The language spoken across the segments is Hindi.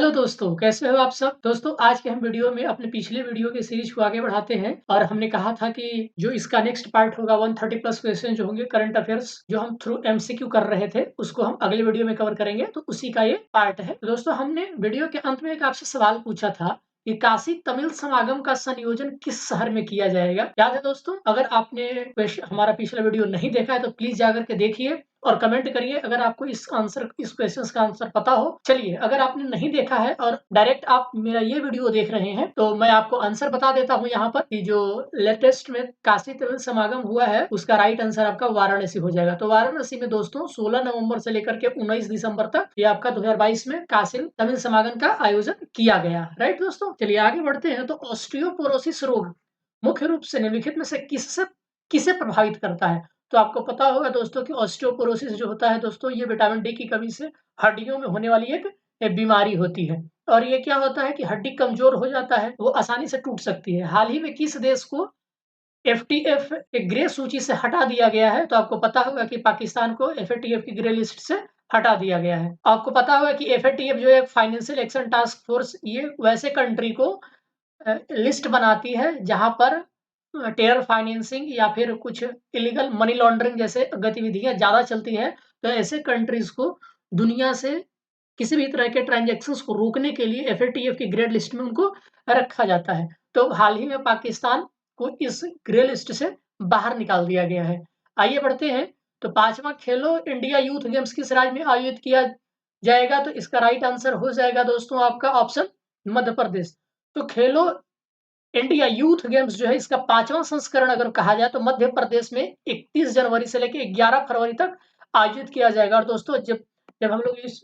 हेलो दोस्तों, कैसे हो आप सब? दोस्तों आज के हम वीडियो में अपने पिछले वीडियो की सीरीज को आगे बढ़ाते हैं और हमने कहा था कि जो इसका नेक्स्ट पार्ट होगा 130 प्लस क्वेश्चन जो होंगे करंट अफेयर्स जो हम थ्रू एमसीक्यू कर रहे थे उसको हम अगले वीडियो में कवर करेंगे, तो उसी का ये पार्ट है। तो दोस्तों हमने वीडियो के अंत में एक आपसे सवाल पूछा था कि काशी तमिल समागम का संयोजन किस शहर में किया जाएगा? याद है दोस्तों? अगर आपने हमारा पिछला वीडियो नहीं देखा है तो प्लीज जाकर के देखिए और कमेंट करिए अगर आपको इस क्वेश्चन का आंसर पता हो। चलिए, अगर आपने नहीं देखा है और डायरेक्ट आप मेरा ये वीडियो देख रहे हैं तो मैं आपको आंसर बता देता हूँ यहाँ पर कि जो लेटेस्ट में काशी तमिल समागम हुआ है उसका राइट आंसर आपका वाराणसी हो जाएगा। तो वाराणसी में दोस्तों 16 नवंबर से लेकर के 19 दिसंबर तक ये आपका 2022 में काशी तमिल समागम का आयोजन किया गया। राइट दोस्तों, चलिए आगे बढ़ते हैं। तो ऑस्टियोपोरोसिस रोग मुख्य रूप से निम्नलिखित में से किसे प्रभावित करता है? तो आपको पता होगा दोस्तों कि ऑस्टियोपोरोसिस जो होता है दोस्तों, ये विटामिन डी की कमी से हड्डियों में होने वाली एक बीमारी होती है। और ये क्या होता है कि हड्डी कमजोर हो जाता है, वो आसानी से टूट सकती है। हाल ही में किस देश को एफएटीएफ के ग्रे सूची से हटा दिया गया है? तो आपको पता होगा कि पाकिस्तान को एफएटीएफ की ग्रे लिस्ट से हटा दिया गया है। आपको पता होगा कि एफएटीएफ जो है फाइनेंशियल एक्शन टास्क फोर्स, ये वैसे कंट्री को लिस्ट बनाती है जहां पर टेरर फाइनेंसिंग या फिर कुछ इलीगल मनी लॉन्ड्रिंग जैसे गतिविधियां ज्यादा चलती है। तो ऐसे कंट्रीज को दुनिया से किसी भी तरह के ट्रांजैक्शंस को रोकने के लिए एफएटीएफ की ग्रे लिस्ट में उनको रखा जाता है। तो हाल ही में पाकिस्तान को इस ग्रे लिस्ट से बाहर निकाल दिया गया है। आइए बढ़ते हैं। तो 5वां खेलो इंडिया यूथ गेम्स किस राज्य में आयोजित किया जाएगा? तो इसका राइट आंसर हो जाएगा दोस्तों आपका ऑप्शन मध्य प्रदेश। तो खेलो इंडिया यूथ गेम्स जो है इसका 5वां संस्करण अगर कहा जाए तो मध्य प्रदेश में 31 जनवरी से लेकर 11 फरवरी तक आयोजित किया जाएगा। और दोस्तों जब जब हम लोग इस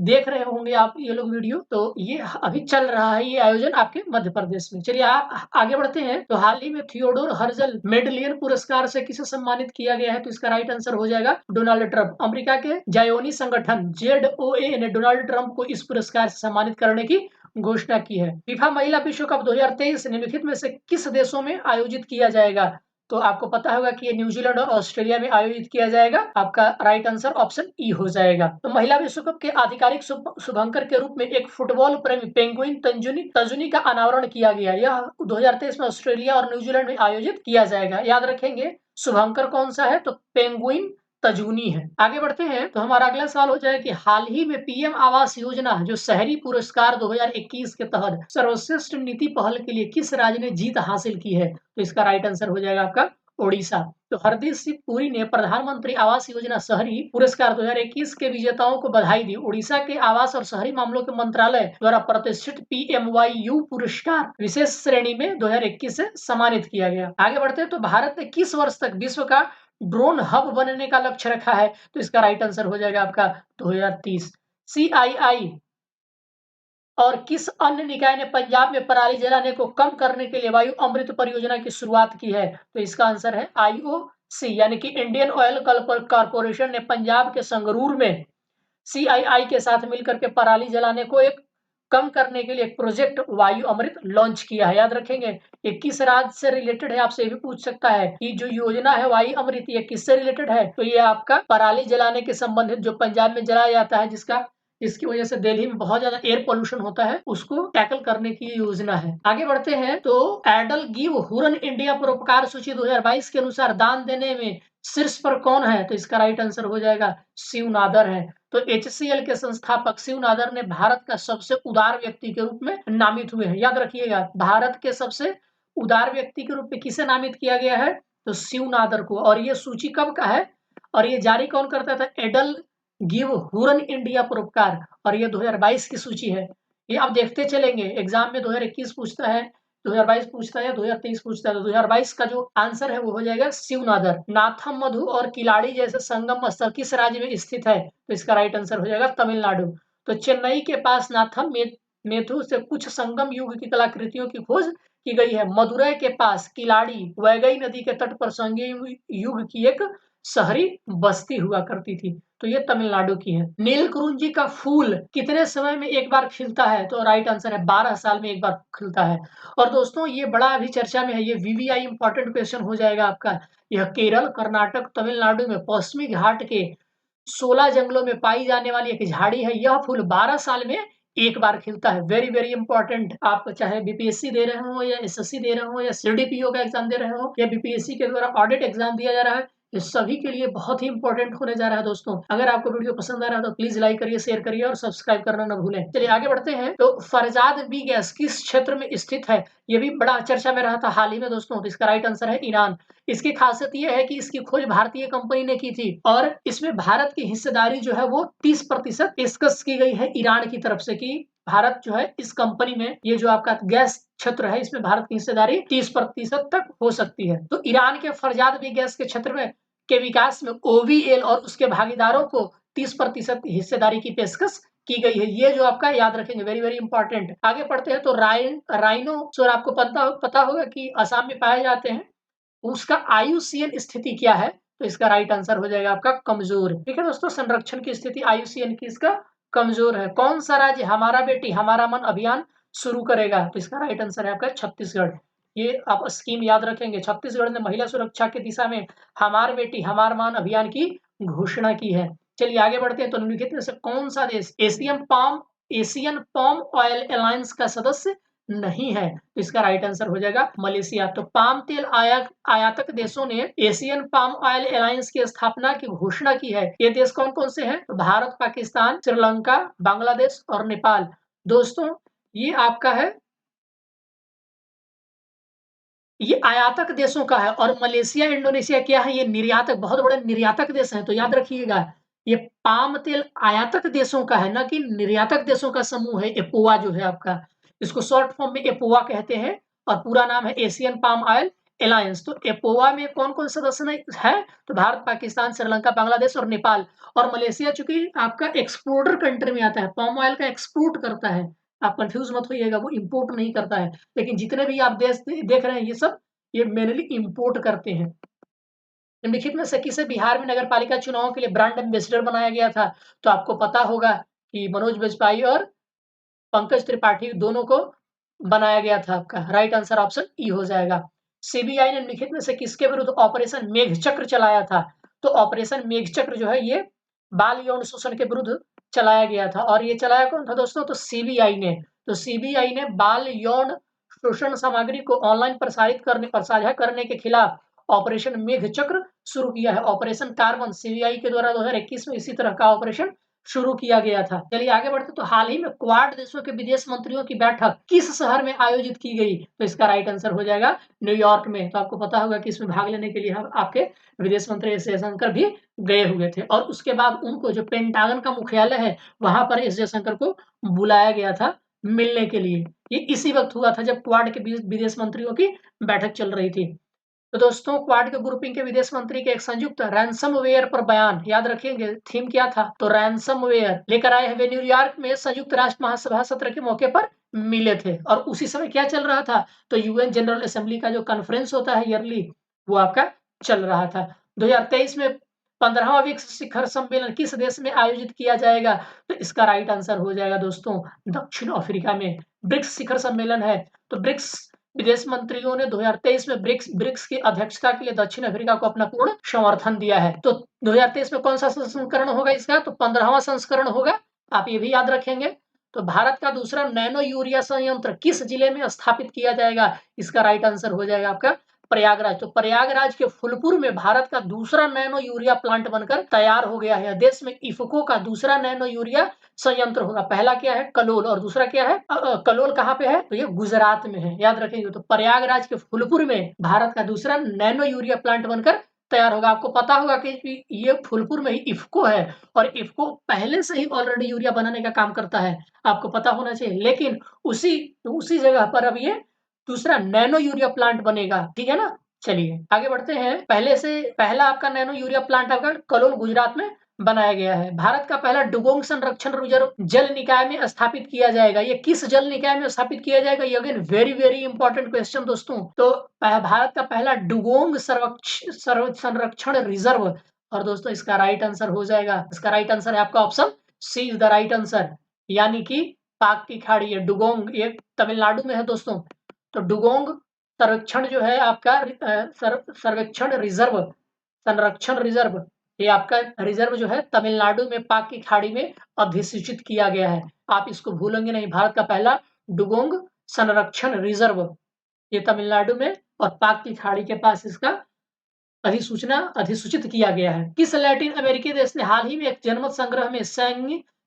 देख रहे होंगे आप ये लोग वीडियो, तो ये अभी चल रहा है ये आयोजन आपके मध्य प्रदेश में। चलिए आप आगे बढ़ते हैं। तो हाल ही में थियोडोर हर्जल मेडलियन पुरस्कार से किसे सम्मानित किया गया है? तो इसका राइट आंसर हो जाएगा डोनाल्ड ट्रंप। अमेरिका के जायोनी संगठन जेडओए ने डोनाल्ड ट्रंप को इस पुरस्कार से सम्मानित करने की घोषणा की है। फीफा महिला विश्व कप 2023 निम्नलिखित में से किस देशों में आयोजित किया जाएगा? तो आपको पता होगा कि ये न्यूजीलैंड और ऑस्ट्रेलिया में आयोजित किया जाएगा। आपका राइट आंसर ऑप्शन ई हो जाएगा। तो महिला विश्व कप के आधिकारिक शुभंकर के रूप में एक फुटबॉल प्रेमी पेंगुइन तंजुनी का अनावरण किया गया। यह 2023 में ऑस्ट्रेलिया और न्यूजीलैंड में आयोजित किया जाएगा। याद रखेंगे शुभंकर कौन सा है? तो पेंगुइन तजूनी है। आगे बढ़ते हैं। तो हमारा अगला सवाल हो जाए कि हाल ही में पीएम आवास योजना जो शहरी पुरस्कार 2021 के तहत सर्वश्रेष्ठ नीति पहल के लिए किस राज्य ने जीत हासिल की है? तो इसका राइट आंसर हो जाएगा आपका ओडिशा। तो हरदीप सिंह पुरी ने प्रधानमंत्री आवास योजना शहरी पुरस्कार 2021 के विजेताओं को बधाई दी। उड़ीसा के आवास और शहरी मामलों के मंत्रालय द्वारा प्रतिष्ठित पीएमवाईयू पुरस्कार विशेष श्रेणी में 2021 से सम्मानित किया गया। आगे बढ़ते हैं। तो भारत ने किस वर्ष तक विश्व का ड्रोन हब बनने का लक्ष्य रखा है? तो इसका राइट आंसर हो जाएगा आपका 2030। सीआईआई और किस अन्य निकाय ने पंजाब में पराली जलाने को कम करने के लिए वायु अमृत परियोजना की शुरुआत की है? तो इसका आंसर है आईओसी यानी कि इंडियन ऑयल कॉर्पोरेशन ने पंजाब के संगरूर में सीआईआई के साथ मिलकर के पराली जलाने को एक कम करने के लिए एक प्रोजेक्ट वायु अमृत लॉन्च किया है। याद रखेंगे ये किस राज्य से रिलेटेड है, आपसे ये भी पूछ सकता है कि जो योजना है वायु अमृत ये किससे रिलेटेड है? तो ये आपका पराली जलाने के संबंधित जो पंजाब में जलाया जाता है जिसकी वजह से दिल्ली में बहुत ज्यादा एयर पोल्यूशन होता है, उसको टैकल करने की योजना है। आगे बढ़ते हैं। तो एडल गिव हुरन इंडिया परोपकार सूची 2022 के अनुसार दान देने में शीर्ष पर कौन है? तो इसका राइट आंसर हो जाएगा शिव नादर है। तो एचसीएल के संस्थापक शिव नादर ने भारत का सबसे उदार व्यक्ति के रूप में नामित हुए हैं। याद रखिएगा भारत के सबसे उदार व्यक्ति के रूप में किसे नामित किया गया है? तो शिव नादर को। और ये सूची कब का है और ये जारी कौन करता था? एडल गिव हुरन इंडिया परोपकार। और ये 2022 की सूची है। ये आप देखते चलेंगे एग्जाम में 2021 पूछता है, 2022 पूछता है, 2023 पूछता है। तो 2022 का जो आंसर है वो हो जाएगा शिव नादर। नाथम मधु और किलाड़ी जैसे संगम स्थल किस राज्य में स्थित है? तो इसका राइट आंसर हो जाएगा तमिलनाडु। तो चेन्नई के पास नाथम मेथु से कुछ संगम युग की कलाकृतियों की खोज की गई है। मदुरै के पास किलाड़ी वैगई नदी के तट पर संगम युग की एक शहरी बस्ती हुआ करती थी। तो ये तमिलनाडु की है। नीलकुरुंजी का फूल कितने समय में एक बार खिलता है? तो राइट आंसर है 12 साल में एक बार खिलता है। और दोस्तों ये बड़ा अभी चर्चा में है, ये वीवीआई इंपॉर्टेंट क्वेश्चन हो जाएगा आपका। यह केरल, कर्नाटक, तमिलनाडु में पश्चिमी घाट के 16 जंगलों में पाई जाने वाली एक झाड़ी है। यह फूल 12 साल में एक बार खिलता है। Very very important. आप चाहे बीपीएससी दे रहे हो या एसएससी दे रहे हो या सीडीपीओ का एग्जाम दे रहे हो या बीपीएससी के द्वारा ऑडिट एग्जाम दिया जा रहा है, ये सभी के लिए बहुत ही इंपॉर्टेंट होने जा रहा है दोस्तों। अगर आपको वीडियो पसंद आ रहा है तो प्लीज लाइक करिए, शेयर करिए और सब्सक्राइब करना न भूलें। चलिए आगे बढ़ते हैं। तो फरजाद बी गैस किस क्षेत्र में स्थित है? ये भी बड़ा चर्चा में रहा था हाल ही में दोस्तों। तो इसका राइट आंसर है ईरान। इसकी खासियत यह है कि इसकी खोज भारतीय कंपनी ने की थी और इसमें भारत की हिस्सेदारी जो है वो 30% पेशकश की गई है ईरान की तरफ से, कि भारत जो है इस कंपनी में, ये जो आपका गैस क्षेत्र है, इसमें भारत की हिस्सेदारी 30% तक हो सकती है। तो ईरान के फरजाद बी गैस के क्षेत्र में के विकास में ओवीएल और उसके भागीदारों को 30% हिस्सेदारी की पेशकश की गई है। ये जो आपका याद रखेंगे, वेरी वेरी इंपॉर्टेंट। आगे बढ़ते हैं। तो राइनोसोर आपको पता होगा कि असम में पाए जाते हैं। उसका आयुसीएन स्थिति क्या है? तो इसका राइट आंसर हो जाएगा आपका कमजोर। ठीक है दोस्तों, संरक्षण की स्थिति आयुसीएन की इसका कमजोर है। कौन सा राज्य हमारा बेटी हमारा मन अभियान शुरू करेगा? तो इसका राइट आंसर है आपका छत्तीसगढ़। ये आप स्कीम याद रखेंगे। छत्तीसगढ़ ने महिला सुरक्षा की दिशा में हमार बेटी हमार मान अभियान की घोषणा की है। चलिए आगे बढ़ते हैं। तो निम्नलिखित में से कौन सा देश एशियन पाम ऑयल अलायंस का सदस्य नहीं है? तो इसका राइट आंसर हो जाएगा मलेशिया। तो पाम तेल आयातक देशों ने एशियन पाम ऑयल अलायंस की स्थापना की घोषणा की है। ये देश कौन कौन से हैं? तो भारत, पाकिस्तान, श्रीलंका, बांग्लादेश और नेपाल। दोस्तों ये आपका है, ये आयातक देशों का है। और मलेशिया, इंडोनेशिया क्या है? ये निर्यातक, बहुत बड़े निर्यातक देश हैं। तो याद रखिएगा, ये पाम तेल आयातक देशों का है, ना कि निर्यातक देशों का समूह है। एपोवा जो है आपका, इसको शॉर्ट फॉर्म में एपोवा कहते हैं और पूरा नाम है एशियन पाम ऑयल अलायंस। तो एपोवा में कौन कौन सदस्य है? तो भारत, पाकिस्तान, श्रीलंका, बांग्लादेश और नेपाल। और मलेशिया चूंकि आपका एक्सपोर्टर कंट्री में आता है, पाम ऑयल का एक्सपोर्ट करता है। आप कंफ्यूज मत होइएगा, वो इंपोर्ट नहीं करता है। लेकिन जितने भी आप देश देख रहे हैं, ये सब ये मेनली इंपोर्ट करते हैं। निम्नलिखित में से किसे बिहार में नगर पालिका चुनाव के लिए ब्रांड एम्बेसडर बनाया गया था? तो आपको पता होगा कि मनोज बाजपेयी और पंकज त्रिपाठी दोनों को बनाया गया था। आपका राइट आंसर ऑप्शन ई हो जाएगा। सीबीआई ने निम्नलिखित में से किसके विरुद्ध ऑपरेशन मेघचक्र चलाया था? तो ऑपरेशन मेघचक्र जो है ये बाल यौन शोषण के विरुद्ध चलाया गया था। और ये चलाया कौन था दोस्तों? तो सीबीआई ने। तो सीबीआई ने बाल यौन शोषण सामग्री को ऑनलाइन प्रसारित करने और साझा करने के खिलाफ ऑपरेशन मेघचक्र शुरू किया है। ऑपरेशन कार्बन सीबीआई के द्वारा 2021 में इसी तरह का ऑपरेशन शुरू किया गया था। चलिए आगे बढ़ते। तो हाल ही में क्वाड देशों के विदेश मंत्रियों की बैठक किस शहर में आयोजित की गई? तो इसका राइट आंसर हो जाएगा न्यूयॉर्क में। तो आपको पता होगा कि इसमें भाग लेने के लिए हम आपके विदेश मंत्री एस जयशंकर भी गए हुए थे और उसके बाद उनको जो पेंटागन का मुख्यालय है वहां पर एस जयशंकर को बुलाया गया था मिलने के लिए। ये इसी वक्त हुआ था जब क्वाड के विदेश मंत्रियों की बैठक चल रही थी। तो दोस्तों क्वाड के ग्रुपिंग के विदेश मंत्री के एक संयुक्त रैंसमवेयर पर बयान याद रखेंगे। थीम क्या था? तो रैंसमवेयर लेकर आए हैं। वे न्यूयॉर्क में संयुक्त राष्ट्र महासभा सत्र के मौके पर मिले थे और उसी समय क्या चल रहा था? तो यूएन जनरल असेंबली का जो कॉन्फ्रेंस होता है ईयरली, वो आपका चल रहा था। 2023 में 15वां ब्रिक्स शिखर सम्मेलन किस देश में आयोजित किया जाएगा? तो इसका राइट आंसर हो जाएगा दोस्तों दक्षिण अफ्रीका में ब्रिक्स शिखर सम्मेलन है। तो ब्रिक्स विदेश मंत्रियों ने 2023 में ब्रिक्स की अध्यक्षता के लिए दक्षिण अफ्रीका को अपना पूर्ण समर्थन दिया है। तो 2023 में कौन सा संस्करण होगा इसका? तो 15वां संस्करण होगा। आप ये भी याद रखेंगे। तो भारत का दूसरा नैनो यूरिया संयंत्र किस जिले में स्थापित किया जाएगा? इसका राइट आंसर हो जाएगा आपका प्रयागराज। तो प्रयागराज के फुलपुर में भारत का दूसरा नैनो यूरिया प्लांट बनकर तैयार हो गया है। देश में इफको का दूसरा नैनो यूरिया संयंत्र होगा। पहला क्या है? कलोल, और दूसरा क्या है? कलोल कहाँ पे है? तो ये गुजरात में है, याद रखेंगे। तो प्रयागराज के फुलपुर में भारत का दूसरा नैनो यूरिया प्लांट बनकर तैयार होगा। आपको पता होगा कि ये फुलपुर में ही इफको है और इफको पहले से ही ऑलरेडी यूरिया बनाने का काम करता है, आपको पता होना चाहिए। लेकिन उसी जगह पर अब ये दूसरा नैनो यूरिया प्लांट बनेगा। ठीक है ना? चलिए आगे बढ़ते हैं। पहला आपका नैनो यूरिया प्लांट आपका कलोल गुजरात में बनाया गया है। भारत का पहला डुगोंग संरक्षण रिजर्व जल निकाय में स्थापित किया जाएगा। ये किस जल निकाय में स्थापित किया जाएगा? ये again very very important question दोस्तों। तो भारत का पहला डुगोंग संरक्षण रिजर्व, और दोस्तों इसका राइट आंसर हो जाएगा, इसका राइट आंसर है आपका option C is the right answer, यानी कि पाक की खाड़ी। ये डुगोंग ये तमिलनाडु में है दोस्तों। तो डुगोंग संरक्षण जो है आपका संरक्षण रिजर्व ये आपका रिजर्व जो है तमिलनाडु में पाक की खाड़ी में अधिसूचित किया गया है। आप इसको भूलेंगे नहीं। भारत का पहला डुगोंग संरक्षण रिजर्व ये तमिलनाडु में और पाक की खाड़ी के पास इसका अधिसूचित किया गया है। किस लैटिन अमेरिकी देश ने हाल ही में एक जनमत संग्रह में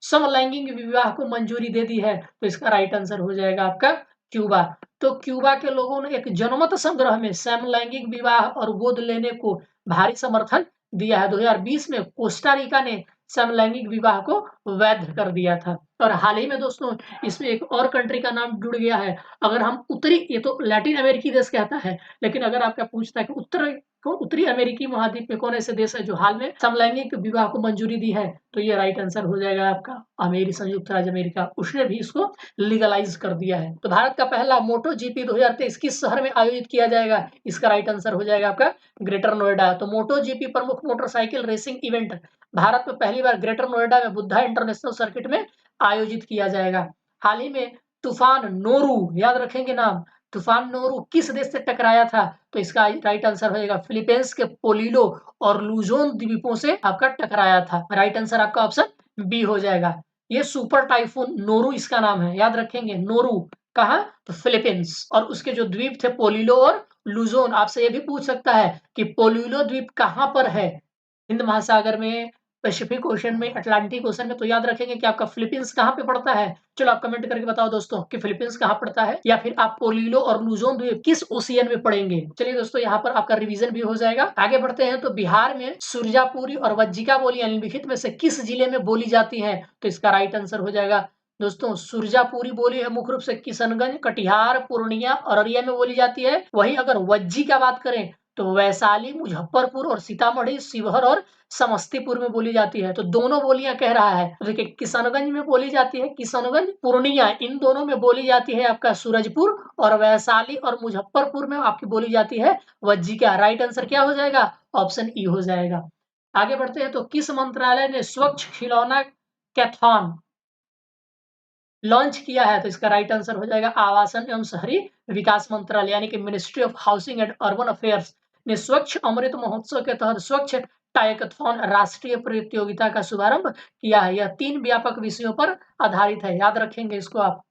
समलैंगिक विवाह को मंजूरी दे दी है? तो इसका राइट आंसर हो जाएगा आपका क्यूबा। तो क्यूबा के लोगों ने एक जनमत संग्रह में समलैंगिक विवाह और गोद लेने को भारी समर्थन दिया है। 2020 में कोस्टा रिका ने समलैंगिक विवाह को वैध कर दिया था। और हाल ही में दोस्तों इसमें एक और कंट्री का नाम जुड़ गया है। अगर हम ये तो लैटिन अमेरिकी देश कहता है, लेकिन अगर आपका पूछता है कि उत्तरी अमेरिकी महाद्वीप में कौन ऐसे देश है जो हाल में समलैंगिक विवाह को मंजूरी दी है? तो ये राइट आंसर हो जाएगा आपका संयुक्त राज्य अमेरिका। उसने भी इसको लीगलाइज कर दिया है। तो भारत का पहला मोटो जीपी 2023 किस शहर में आयोजित किया जाएगा? इसका राइट आंसर हो जाएगा आपका ग्रेटर नोएडा। तो मोटो जीपी प्रमुख मोटरसाइकिल रेसिंग इवेंट भारत में पहली बार ग्रेटर नोएडा में बुद्धा इंटरनेशनल सर्किट में आयोजित किया जाएगा। हाल ही में तूफान नोरू, याद रखेंगे नाम, तूफान नोरू किस देश से टकराया था? तो इसका राइट आंसर हो जाएगा फिलीपींस के पोलिलो और लुजोन द्वीपों से आपका टकराया था। राइट आंसर आपका ऑप्शन बी हो जाएगा। ये सुपर टाइफून नोरू इसका नाम है, याद रखेंगे। नोरू कहा? तो फिलीपींस। और उसके जो द्वीप थे पोलिलो और लुजोन। आपसे ये भी पूछ सकता है कि पोलिलो द्वीप कहां पर है? हिंद महासागर में, पैसिफिक ओशन में, अटलांटिक ओशन में? तो याद रखेंगे कि आपका फिलीपींस कहां पे पड़ता है। चलो आप कमेंट करके बताओ दोस्तों कि फिलीपींस कहां पड़ता है, या फिर आप पोलिलो और लुजोन द्वीप किस ओशियन में पड़ेंगे। चलिए दोस्तों यहाँ पर आपका रिवीजन भी हो जाएगा। आगे बढ़ते हैं। तो बिहार में सुरजापुरी और वज्जिका बोली निम्नलिखित में से किस जिले में बोली जाती है? तो इसका राइट आंसर हो जाएगा दोस्तों सुरजापुरी बोली है मुख्य रूप से किशनगंज, कटिहार, पूर्णिया, अररिया में बोली जाती है। वही अगर वज्जी का बात करें तो वैशाली, मुजफ्फरपुर और सीतामढ़ी, शिवहर और समस्तीपुर में बोली जाती है। तो दोनों बोलियां कह रहा है। तो देखिए किशनगंज में बोली जाती है, किशनगंज, पूर्णिया, इन दोनों में बोली जाती है आपका सूरजपुर, और वैशाली और मुजफ्फरपुर में आपकी बोली जाती है वज्जिका। राइट आंसर क्या हो जाएगा? ऑप्शन ई हो जाएगा। आगे बढ़ते हैं। तो किस मंत्रालय ने स्वच्छ खिलौना कैथॉन लॉन्च किया है? तो इसका राइट आंसर हो जाएगा आवासन एवं शहरी विकास मंत्रालय, यानी कि ministry of housing and urban affairs ने स्वच्छ अमृत महोत्सव के तहत स्वच्छ टाइकथॉन राष्ट्रीय प्रतियोगिता का शुभारंभ किया है। यह 3 व्यापक विषयों पर आधारित है, याद रखेंगे इसको आप।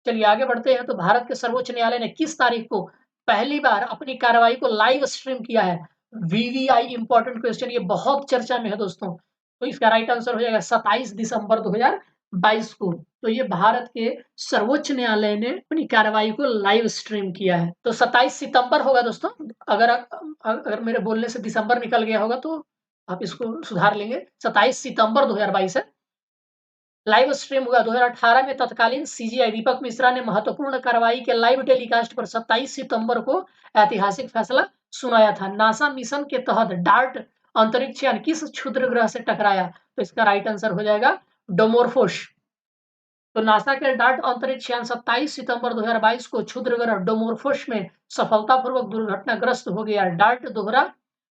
चलिए आगे बढ़ते हैं। तो भारत के सर्वोच्च न्यायालय ने किस तारीख को पहली बार अपनी कार्रवाई को लाइव स्ट्रीम किया है? वीवीआई इंपॉर्टेंट क्वेश्चन, ये बहुत चर्चा में है दोस्तों। तो इसका राइट आंसर हो जाएगा 27 दिसंबर 2022 को। तो ये भारत के सर्वोच्च न्यायालय ने अपनी कार्रवाई को लाइव स्ट्रीम किया है। तो 27 सितंबर होगा दोस्तों। अगर मेरे बोलने से दिसंबर निकल गया होगा तो आप इसको सुधार लेंगे। 27 सितंबर 2022 है। लाइव स्ट्रीम हुआ 2018 में। तत्कालीन सीजीआई दीपक मिश्रा ने महत्वपूर्ण कार्रवाई के लाइव टेलीकास्ट पर 27 सितंबर को ऐतिहासिक फैसला सुनाया था। नासा मिशन के तहत डार्ट अंतरिक्ष यान किस क्षुद्र ग्रह से टकराया? तो इसका राइट आंसर हो जाएगा डोमोरफोस। तो नासा के डार्ट अंतरिक्ष यान 27 सितंबर 2022 को क्षुद्र ग्रह डोमोरफोस में सफलतापूर्वक दुर्घटनाग्रस्त हो गया।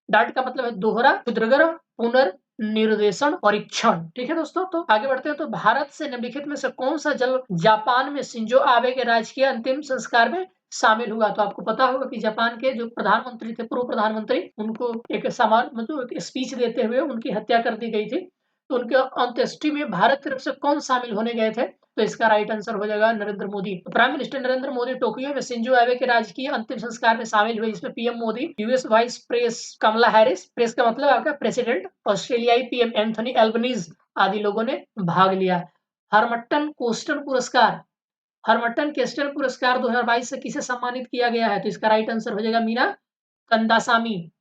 डार्ट का मतलब है दोहरा क्षुद्र ग्रह पुनर्निर्देशन परीक्षण। ठीक है दोस्तों। तो आगे बढ़ते हैं। तो भारत से निम्नलिखित में से कौन सा जल जापान में शिंजो आबे के राजकीय अंतिम संस्कार में शामिल हुआ? तो आपको पता होगा कि जापान के जो प्रधानमंत्री थे, पूर्व प्रधानमंत्री, उनको एक समान मतलब स्पीच देते हुए उनकी हत्या कर दी गई थी। तो उनके अंत्येष्टि में भारत की तरफ से कौन शामिल होने गए थे? तो इसका राइट आंसर हो जाएगा नरेंद्र मोदी। तो prime minister Narendra Modi Tokyo में शिंजो आबे के राजकीय अंतिम संस्कार में शामिल हुए। इसमें PM Modi, US vice press Kamala Harris, press का मतलब आपका प्रेसिडेंट, ऑस्ट्रेलियाई पीएम एंथनी एल्बनीज आदि लोगों ने भाग लिया। हरमट्टन कोस्टन पुरस्कार 2022 से किसे सम्मानित किया गया है? तो इसका राइट आंसर हो जाएगा मीना कंदासामी।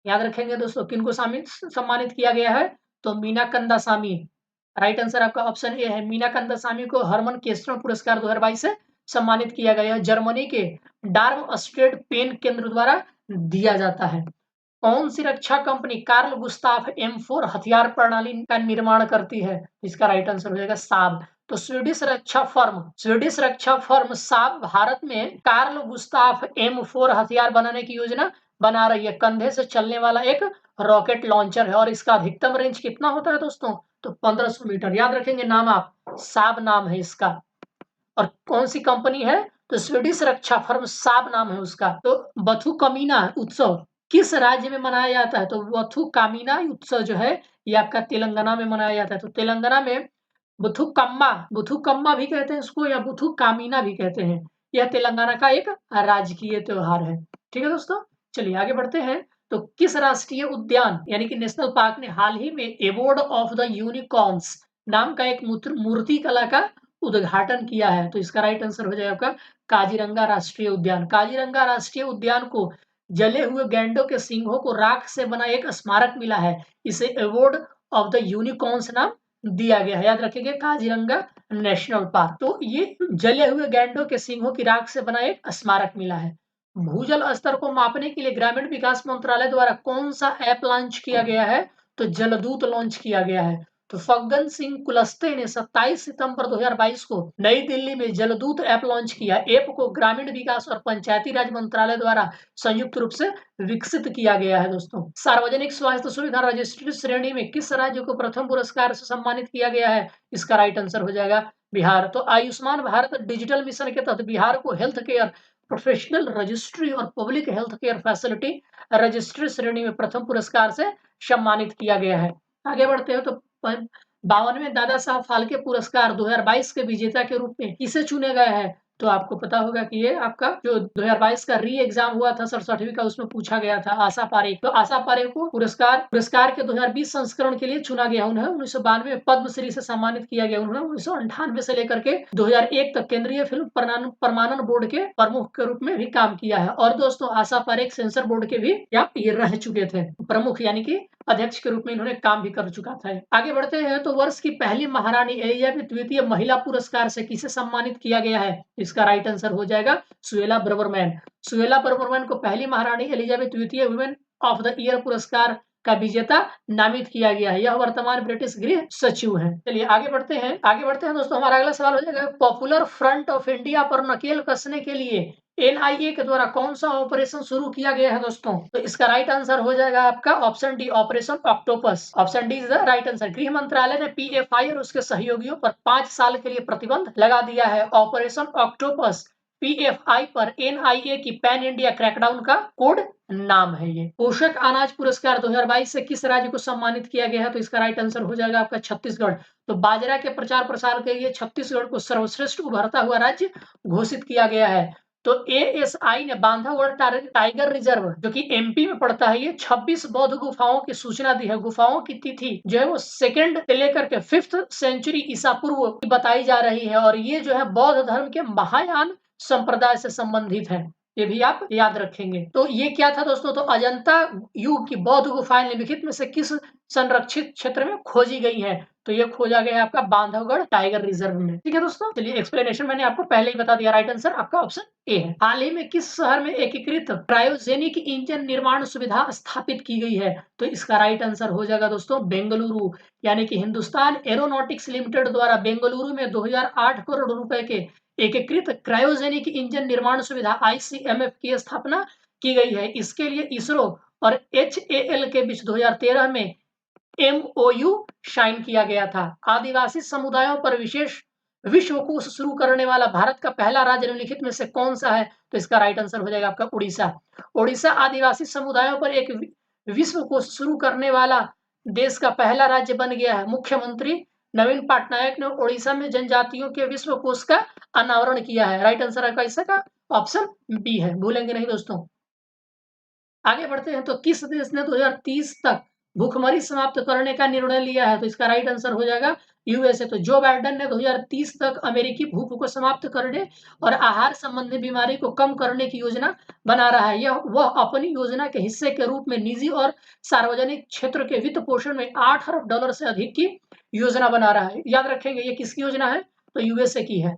याद रखेंगे दोस्तों किनको सम्मानित किया गया है? तो मीना कंदासामी। राइट आंसर आपका ऑप्शन ए है। मीना कंदासामी को हरमन केस्टन पुरस्कार 2022 से सम्मानित किया गया है। जर्मनी के डार्मस्टेड पेन केंद्र द्वारा दिया जाता है। कौन सी रक्षा कंपनी कार्ल गुस्ताफ M4 हथियार प्रणाली का निर्माण करती है? इसका राइट आंसर हो जाएगा साब। तो स्वीडिश रक्षा फर्म साब भारत में कार्ल गुस्ताफ M4 हथियार बनाने की योजना बना रही है। कंधे से चलने वाला एक रॉकेट लॉन्चर है और इसका अधिकतम रेंज कितना होता है दोस्तों? तो 1500 मीटर। याद रखेंगे नाम आप, साब नाम है इसका। और कौन सी कंपनी है? तो स्वीडिश रक्षा फर्म साब नाम है उसका। तो बथु कमीना उत्सव किस राज्य में मनाया जाता है? तो बथुकामिना उत्सव जो है ये आपका तेलंगाना में मनाया जाता है। तो तेलंगाना में बुथुकम्मा भी कहते हैं इसको या बुथुकामिना भी कहते हैं। यह तेलंगाना का एक राजकीय त्योहार है। ठीक है दोस्तों, चलिए आगे बढ़ते हैं। तो किस राष्ट्रीय उद्यान यानी कि नेशनल पार्क ने हाल ही में अवार्ड ऑफ द यूनिकॉर्न्स नाम का एक मूर्ति कला का उद्घाटन किया है? तो इसका राइट आंसर हो जाएगा आपका काजीरंगा राष्ट्रीय उद्यान। काजीरंगा राष्ट्रीय उद्यान को जले हुए गैंडों के सींगों को राख से बना एक स्मारक मिला है। इसे अवार्ड ऑफ द यूनिकॉर्न्स नाम दिया गया है। याद रखेंगे काजीरंगा नेशनल पार्क। तो ये जले हुए गैंडों के सींगों की राख से बना एक स्मारक मिला है। भूजल स्तर को मापने के लिए ग्रामीण विकास मंत्रालय द्वारा कौन सा ऐप लॉन्च किया गया है? तो जलदूत लॉन्च किया गया है। तो फग्गन सिंह कुलस्ते ने 27 सितंबर 2022 को नई दिल्ली में जलदूत ऐप लॉन्च किया। ऐप को ग्रामीण विकास और पंचायती राज मंत्रालय द्वारा संयुक्त रूप से विकसित किया गया है। दोस्तों, सार्वजनिक स्वास्थ्य सुविधा रजिस्ट्री श्रेणी में किस राज्य को प्रथम पुरस्कार से सम्मानित किया गया है? इसका राइट आंसर हो जाएगा बिहार। तो आयुष्मान भारत डिजिटल मिशन के तहत बिहार को हेल्थ केयर प्रोफेशनल रजिस्ट्री और public health care facility registry श्रेणी में प्रथम पुरस्कार से सम्मानित किया गया है। आगे बढ़ते हैं। तो 52वें दादा साहब फाल्के पुरस्कार 2022 के विजेता के रूप में किसे चुने गए हैं? तो आपको पता होगा कि ये आपका जो 2022 का री एग्जाम हुआ था 67वीं का, उसमें पूछा गया था आशा पारेख। तो आशा पारेख को पुरस्कार के 2020 संस्करण के लिए चुना गया। उन्हें 1992 में पद्मश्री से सम्मानित किया गया। उन्होंने 1998 से लेकर के 2001 तक केंद्रीय फिल्म प्रमाणन बोर्ड के प्रमुख के रूप में भी काम किया है। और दोस्तों, आशा पारेख सेंसर बोर्ड के भी ये रह चुके थे प्रमुख, यानी कि अध्यक्ष के रूप में इन्होंने काम भी कर चुका था। आगे बढ़ते हैं। तो वर्ष की पहली महारानी एलिजाबेथ द्वितीय महिला पुरस्कार से किसे सम्मानित किया गया है? इसका राइट आंसर हो जाएगा सुएला ब्रबरमैन। सुएला ब्रबरमैन को पहली महारानी एलिजाबेथ द्वितीय वुमेन ऑफ द ईयर पुरस्कार का विजेता नामित किया गया है। यह वर्तमान ब्रिटिश गृह सचिव हैं। चलिए आगे बढ़ते हैं दोस्तों। हमारा अगला सवाल हो जाएगा, पॉपुलर फ्रंट ऑफ इंडिया पर नकेल कसने के लिए एनआईए के द्वारा कौन सा ऑपरेशन शुरू किया गया है? दोस्तों, तो इसका राइट आंसर हो जाएगा आपका option D, operation octopus. Option D is the right answer. गृह मंत्रालय ने पीएफआई और उसके सहयोगियों पर 5 साल के लिए प्रतिबंध लगा दिया है। ऑपरेशन ऑक्टोपस पीएफआई पर एनआईए की पैन इंडिया क्रैकडाउन का कोड नाम है। ये पोषक अनाज पुरस्कार 2022 से किस राज्य को सम्मानित किया गया है? तो इसका राइट आंसर हो जाएगा आपका छत्तीसगढ़। तो बाजरा के प्रचार प्रसार के लिए छत्तीसगढ़ को सर्वश्रेष्ठ उभरता हुआ राज्य घोषित किया गया है। तो एएसआई ने बांधवगढ़ टाइगर रिजर्व जो कि एमपी में पड़ता है, ये 26 बौद्ध गुफाओं की सूचना दी है। गुफाओं की तिथि जो है वो 2nd से लेकर के 5th सेंचुरी ईसा पूर्व की बताई जा रही है। और ये जो है बौद्ध धर्म के महायान संप्रदाय से संबंधित है। ये भी आप याद रखेंगे। तो ये क्या था दोस्तों? तो अजंता युग की बौद्ध गुफाएं निम्नलिखित में से किस संरक्षित क्षेत्र में खोजी गई है? तो ये खोजा गया है आपका बांधवगढ़ टाइगर रिजर्व में। ठीक है दोस्तों, चलिए एक्सप्लेनेशन मैंने आपको पहले ही बता दिया। राइट आंसर आपका ऑप्शन ए है। हाल ही में किस शहर में एकीकृत क्रायोजेनिक इंजन निर्माण सुविधा स्थापित की गई है? तो इसका राइट आंसर हो जाएगा दोस्तों बेंगलुरु, यानी कि हिंदुस्तान एरोनॉटिक्स लिमिटेड द्वारा बेंगलुरु में 2008 करोड़ रुपए के एकीकृत क्रायोजेनिक इंजन निर्माण सुविधा आईसीएमएफ की स्थापना की गई है। इसके लिए इसरो और एचएएल के बीच 2013 में एमओयू साइन किया गया था। आदिवासी समुदायों पर विशेष विश्वकोश शुरू करने वाला भारत का पहला राज्य निम्नलिखित में से कौन सा है? तो इसका राइट आंसर हो जाएगा आपका उड़ीसा। उड़ीसा आदिवासी समुदायों पर एक विश्वकोश शुरू करने वाला देश का पहला राज्य बन गया है। मुख्यमंत्री नवीन पटनायक ने उड़ीसा में जनजातियों के विश्वकोश का अनावरण किया है। राइट आंसर आपका इसका ऑप्शन बी है, भूलेंगे नहीं दोस्तों। आगे बढ़ते हैं। तो किस देश ने 2030 तक भूखमरी समाप्त करने का निर्णय लिया है? तो इसका राइट आंसर हो जाएगा यूएसए। तो जो बाइडेन ने 2030 तक अमेरिकी भूख को समाप्त करने और आहार संबंधी बीमारी को कम करने की योजना बना रहा है। वह अपनी योजना के हिस्से के रूप में निजी और सार्वजनिक क्षेत्र के वित्त पोषण में $8 अरब से अधिक की योजना बना रहा है। याद रखेंगे ये किसकी योजना है? तो यूएसए की है।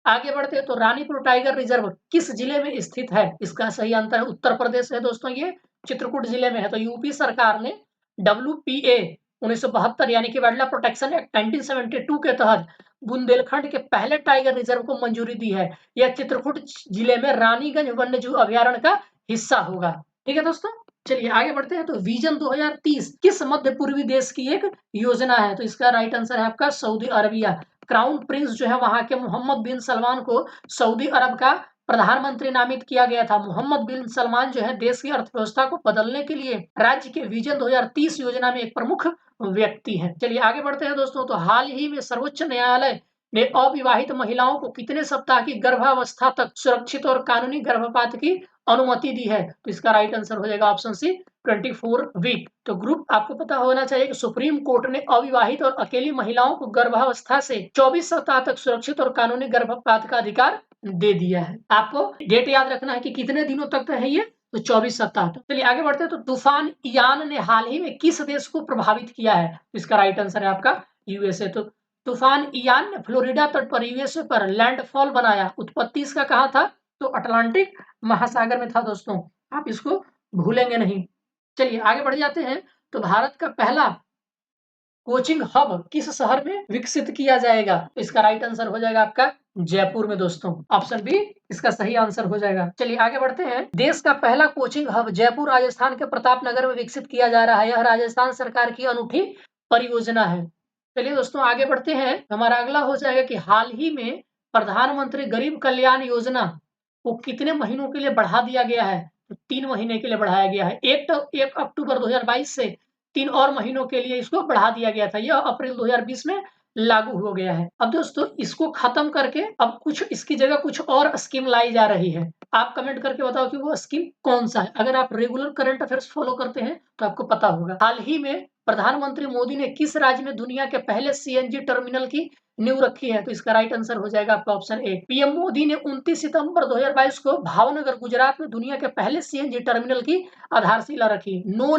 आगे बढ़ते हैं। तो रानीपुर टाइगर रिजर्व किस जिले में स्थित है? इसका सही आंसर है उत्तर प्रदेश है दोस्तों, ये चित्रकूट जिले में है। तो यूपी सरकार ने WPA 1972 यानी कि वाइल्ड लाइफ प्रोटेक्शन एक्ट 1972 के तहत बुंदेलखंड के पहले टाइगर रिजर्व को मंजूरी दी है। यह चित्रकूट जिले में रानीगंज वन्यजीव अभयारण्य का हिस्सा होगा। ठीक है दोस्तों, चलिए आगे बढ़ते हैं। तो विजन 2030 किस मध्य पूर्वी देश की एक योजना है? तो इसका राइट आंसर है आपका सऊदी अरबिया। क्राउन प्रिंस जो है वहां के मोहम्मद बिन सलमान को सऊदी अरब का प्रधानमंत्री नामित किया गया था। मोहम्मद बिन सलमान जो है देश की अर्थव्यवस्था को बदलने के लिए राज्य के विजन 2030 योजना में एक प्रमुख व्यक्ति है। चलिए आगे बढ़ते हैं दोस्तों। तो हाल ही में सर्वोच्च न्यायालय ने अविवाहित महिलाओं को कितने सप्ताह की गर्भावस्था तक सुरक्षित और कानूनी गर्भपात की अनुमति दी है? तो इसका राइट आंसर हो जाएगा ऑप्शन सी 24 वीक। तो ग्रुप आपको पता होना चाहिए कि सुप्रीम कोर्ट ने अविवाहित और अकेली महिलाओं को गर्भावस्था से 24 सप्ताह तक सुरक्षित और कानूनी गर्भपात का अधिकार दे दिया है। आपको डेट याद रखना है कि कितने दिनों तक है ये, तो 24 सप्ताह तक। चलिए आगे बढ़ते हैं। तो तूफान यान ने हाल ही में किस देश को प्रभावित किया है? तो इसका राइट आंसर है आपका यूएसए। तो तूफान यान ने फ्लोरिडा तट पर यूएसए पर लैंडफॉल बनाया। उत्पत्ति इसका कहाँ था? तो अटलांटिक महासागर में था दोस्तों, आप इसको भूलेंगे नहीं। चलिए आगे बढ़ जाते हैं। तो भारत का पहला कोचिंग हब किस शहर में विकसित किया जाएगा? तो इसका राइट आंसर हो जाएगा आपका जयपुर में दोस्तों, ऑप्शन बी इसका सही आंसर हो जाएगा। चलिए आगे बढ़ते हैं। देश का पहला कोचिंग हब जयपुर राजस्थान के प्रतापनगर में विकसित किया जा रहा है। यह राजस्थान सरकार की अनूठी परियोजना है। चलिए दोस्तों आगे बढ़ते हैं। हमारा अगला हो जाएगा कि हाल ही में प्रधानमंत्री गरीब कल्याण योजना को कितने महीनों के लिए बढ़ा दिया गया है? तो 3 महीने के लिए बढ़ाया गया है। 1 अक्टूबर 2022 से 3 और महीनों के लिए इसको बढ़ा दिया गया था। यह अप्रैल 2020 में लागू हो गया है। अब दोस्तों इसको खत्म करके अब कुछ इसकी जगह कुछ और स्कीम लाई जा रही है। आप कमेंट करके बताओ कि वो स्कीम कौन सा है। अगर आप रेगुलर करंट अफेयर्स फॉलो करते हैं तो आपको पता होगा। हाल ही में प्रधानमंत्री मोदी ने किस राज्य में दुनिया के पहले सीएनजी टर्मिनल की नींव रखी है? तो इसका राइट आंसर हो जाएगा आपका ऑप्शन ए। पीएम मोदी ने 29 सितंबर 2022 को भावनगर गुजरात में दुनिया के पहले सीएनजी टर्मिनल की आधारशिला रखी। No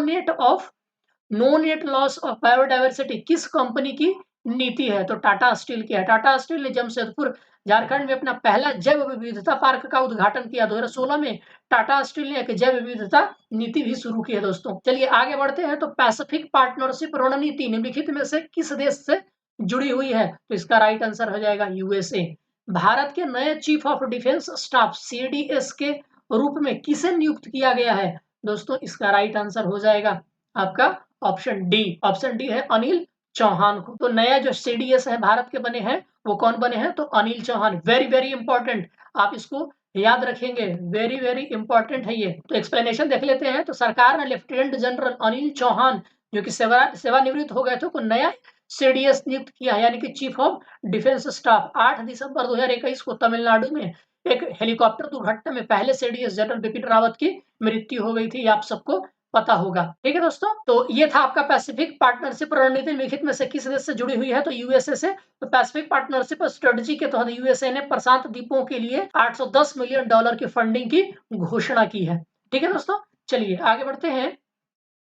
net loss of biodiversity किस कंपनी की नीति है? तो टाटा स्टील की है। टाटा स्टील ने जमशेदपुर झारखंड में अपना पहला जैव विविधता पार्क का उद्घाटन किया। 2016 में टाटा स्टील ने एक जैव विविधता नीति भी शुरू की है दोस्तों। चलिए आगे बढ़ते हैं। तो पैसिफिक पार्टनरशिप रणनीति निम्नलिखित में से किस देश से जुड़ी हुई है? तो इसका राइट आंसर हो जाएगा यूएसए। भारत के नए chief of defence staff CDS के रूप में किसे नियुक्त किया गया है? दोस्तों इसका राइट आंसर हो जाएगा आपका ऑप्शन डी है अनिल चौहान को। तो नया जो सीडीएस है भारत के बने हैं वो कौन बने हैं? तो Anil Chauhan. Very very important, आप इसको याद रखेंगे, वेरी वेरी इंपॉर्टेंट है ये। तो एक्सप्लेनेशन देख लेते हैं। तो सरकार ने लेफ्टिनेंट जनरल अनिल चौहान जो कि सेवानिवृत्त हो गए थे को नया सीडीएस नियुक्त किया है, यानी कि चीफ ऑफ डिफेंस स्टाफ। 8 दिसंबर 2021 को तमिलनाडु में एक हेलीकॉप्टर दुर्घटना में पहले सीडीएस जनरल बिपिन रावत की मृत्यु हो गई थी। आप सबको पता होगा। ठीक है दोस्तों, तो ये था आपका पैसिफिक पार्टनरशिप रणनीति निम्नलिखित में से किस देश से जुड़ी हुई है? तो यूएसए से। तो पैसिफिक पार्टनरशिप स्ट्रेटजी के तहत यूएसए ने प्रशांत द्वीपों के लिए $810 मिलियन की फंडिंग की घोषणा की है। ठीक है दोस्तों, चलिए आगे बढ़ते हैं।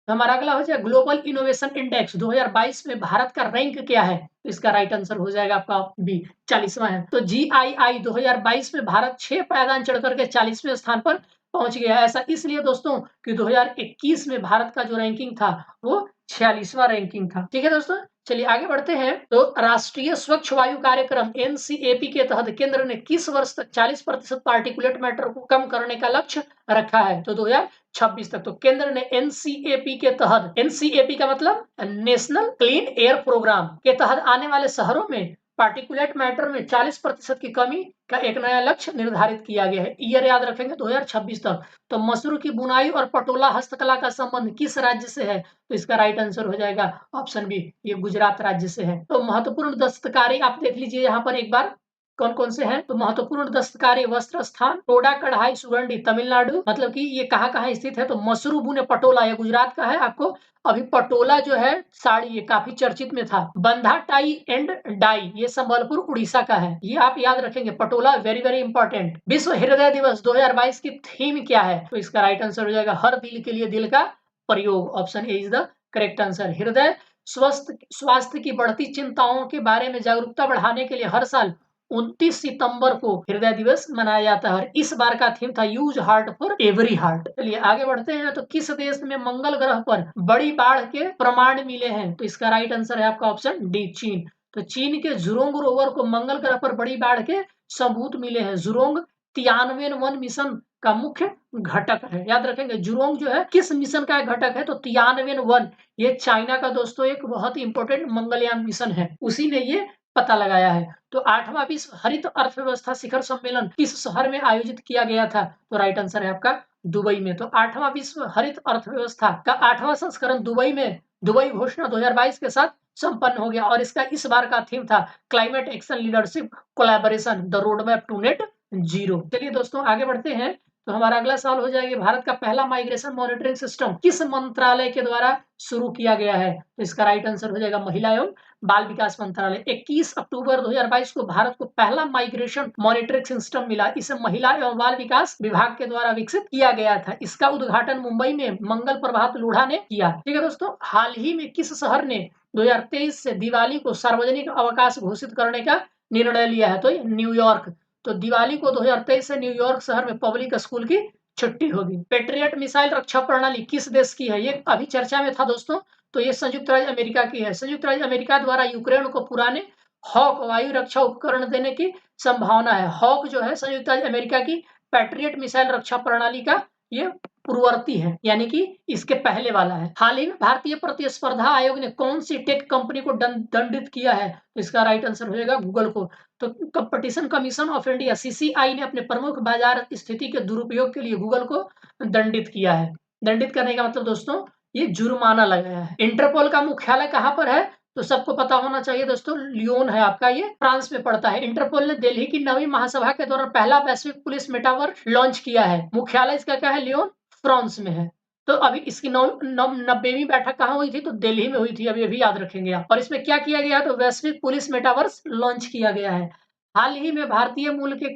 हमारा अगला हो जाएगा ग्लोबल इनोवेशन इंडेक्स 2022 में भारत का रैंक क्या है? तो इसका राइट आंसर हो जाएगा आपका बी, 40वां है। तो जीआईआई 2022 में भारत 6 पायदान चढ़ करके 40वें स्थान पर पहुंच गया। ऐसा इसलिए दोस्तों कि 2021 में भारत का जो रैंकिंग था वो 46वां रैंकिंग था। ठीक है दोस्तों, चलिए आगे बढ़ते हैं। तो राष्ट्रीय स्वच्छ वायु कार्यक्रम एनसीएपी के तहत केंद्र ने किस वर्ष तक 40% पार्टिकुलेट मैटर को कम करने का लक्ष्य रखा है? तो 2026 तक। तो केंद्र ने एनसीएपी के तहत, एनसीएपी का मतलब नेशनल क्लीन एयर प्रोग्राम के तहत आने वाले शहरों में पार्टिकुलेट मैटर में 40% की कमी का एक नया लक्ष्य निर्धारित किया गया है। ईयर याद रखेंगे 2026 तक। तो मसूर की बुनाई और पटोला हस्तकला का संबंध किस राज्य से है? तो इसका राइट आंसर हो जाएगा ऑप्शन बी, ये गुजरात राज्य से है। तो महत्वपूर्ण दस्तकारी आप देख लीजिए यहाँ पर एक बार कौन कौन से हैं। तो महत्वपूर्ण दस्तकारी वस्त्र स्थान टोडा कढ़ाई सुगंधी तमिलनाडु, मतलब कि ये कहाँ स्थित है? तो मसरू बुने पटोला ये गुजरात का है। आपको अभी पटोला जो है साड़ी ये काफी चर्चित में था। बंधा टाई एंड डाई ये संबलपुर उड़ीसा का है। ये आप याद रखेंगे, पटोला वेरी वेरी इंपॉर्टेंट। विश्व हृदय दिवस 2022 की थीम क्या है? तो इसका राइट आंसर हो जाएगा हर दिल के लिए दिल का प्रयोग। Option A is the correct answer. हृदय स्वास्थ्य की बढ़ती चिंताओं के बारे में जागरूकता बढ़ाने के लिए हर साल 29 सितंबर को हृदय दिवस मनाया जाता है और इस बार का थीम था use heart for every heart. चलिए आगे बढ़ते हैं। तो किस देश में मंगल ग्रह पर बड़ी बाढ़ के प्रमाण मिले हैं? तो इसका राइट आंसर है आपका ऑप्शन डी, चीन। तो चीन के जुरोंग रोवर को मंगल ग्रह पर बड़ी बाढ़ के सबूत मिले हैं। जुरोंग तियानवेन मिशन का मुख्य घटक है। याद रखेंगे जुरोंग जो है किस मिशन का घटक है? तो तियानवेन 1 ये चाइना का दोस्तों एक बहुत ही इंपॉर्टेंट मंगलयान मिशन है, उसी ने ये पता लगाया है। तो 8वां विश्व हरित अर्थव्यवस्था शिखर सम्मेलन किस शहर में आयोजित किया गया था? तो राइट आंसर है आपका दुबई में। तो 8वां विश्व हरित अर्थव्यवस्था का 8वां संस्करण दुबई में दुबई घोषणा 2022 के साथ संपन्न हो गया और इसका इस बार का थीम था climate action leadership collaboration the road map to net zero. चलिए दोस्तों आगे बढ़ते हैं। तो हमारा अगला सवाल हो जाएगा, भारत का पहला माइग्रेशन मॉनिटरिंग सिस्टम किस मंत्रालय के द्वारा शुरू किया गया है? तो इसका राइट आंसर हो जाएगा महिला एवं बाल विकास मंत्रालय। 21 अक्टूबर 2022 को भारत को पहला माइग्रेशन मॉनिटरिंग सिस्टम मिला। इसे महिला एवं बाल विकास विभाग के द्वारा विकसित किया गया था। इसका उद्घाटन मुंबई में मंगल प्रभात लोढ़ा ने किया। ठीक है दोस्तों, हाल ही में किस शहर ने 2023 से दिवाली को सार्वजनिक अवकाश घोषित करने का निर्णय लिया है? तो न्यूयॉर्क। तो दिवाली को 2023 से न्यूयॉर्क शहर में पब्लिक स्कूल की छुट्टी होगी। पेट्रियट मिसाइल रक्षा प्रणाली किस देश की है? ये अभी चर्चा में था दोस्तों। तो ये संयुक्त राज्य अमेरिका की है। संयुक्त राज्य अमेरिका द्वारा यूक्रेन को पुराने हॉक वायु रक्षा उपकरण देने की संभावना है। हॉक जो है संयुक्त राज्य अमेरिका की पैट्रियट मिसाइल रक्षा प्रणाली का ये पूर्ववर्ती है, यानी कि इसके पहले वाला है। हाल ही में भारतीय प्रतिस्पर्धा आयोग ने कौन सी टेक कंपनी को दंडित किया है? तो इसका राइट आंसर हो जाएगा गूगल को। तो competition commission of India CCI ने अपने प्रमुख बाजार स्थिति के दुरुपयोग के लिए गूगल को दंडित किया है। दंडित करने का मतलब दोस्तों ये जुर्माना लगाया है। इंटरपोल का मुख्यालय कहां पर है? तो सबको पता होना चाहिए दोस्तों, लियोन है आपका, ये फ्रांस में पड़ता है। इंटरपोल ने दिल्ली की 9वीं महासभा के दौरान पहला वैश्विक पुलिस मेटावर्स लॉन्च किया है। मुख्यालय इसका क्या है? लियोन फ्रांस में है। तो अभी इसकी 90वीं बैठक कहाँ हुई थी? तो दिल्ली में हुई थी। अभी याद रखेंगे आप। और इसमें क्या किया गया? तो वैश्विक पुलिस मेटावर्स लॉन्च किया गया है। हाल ही में भारतीय मूल के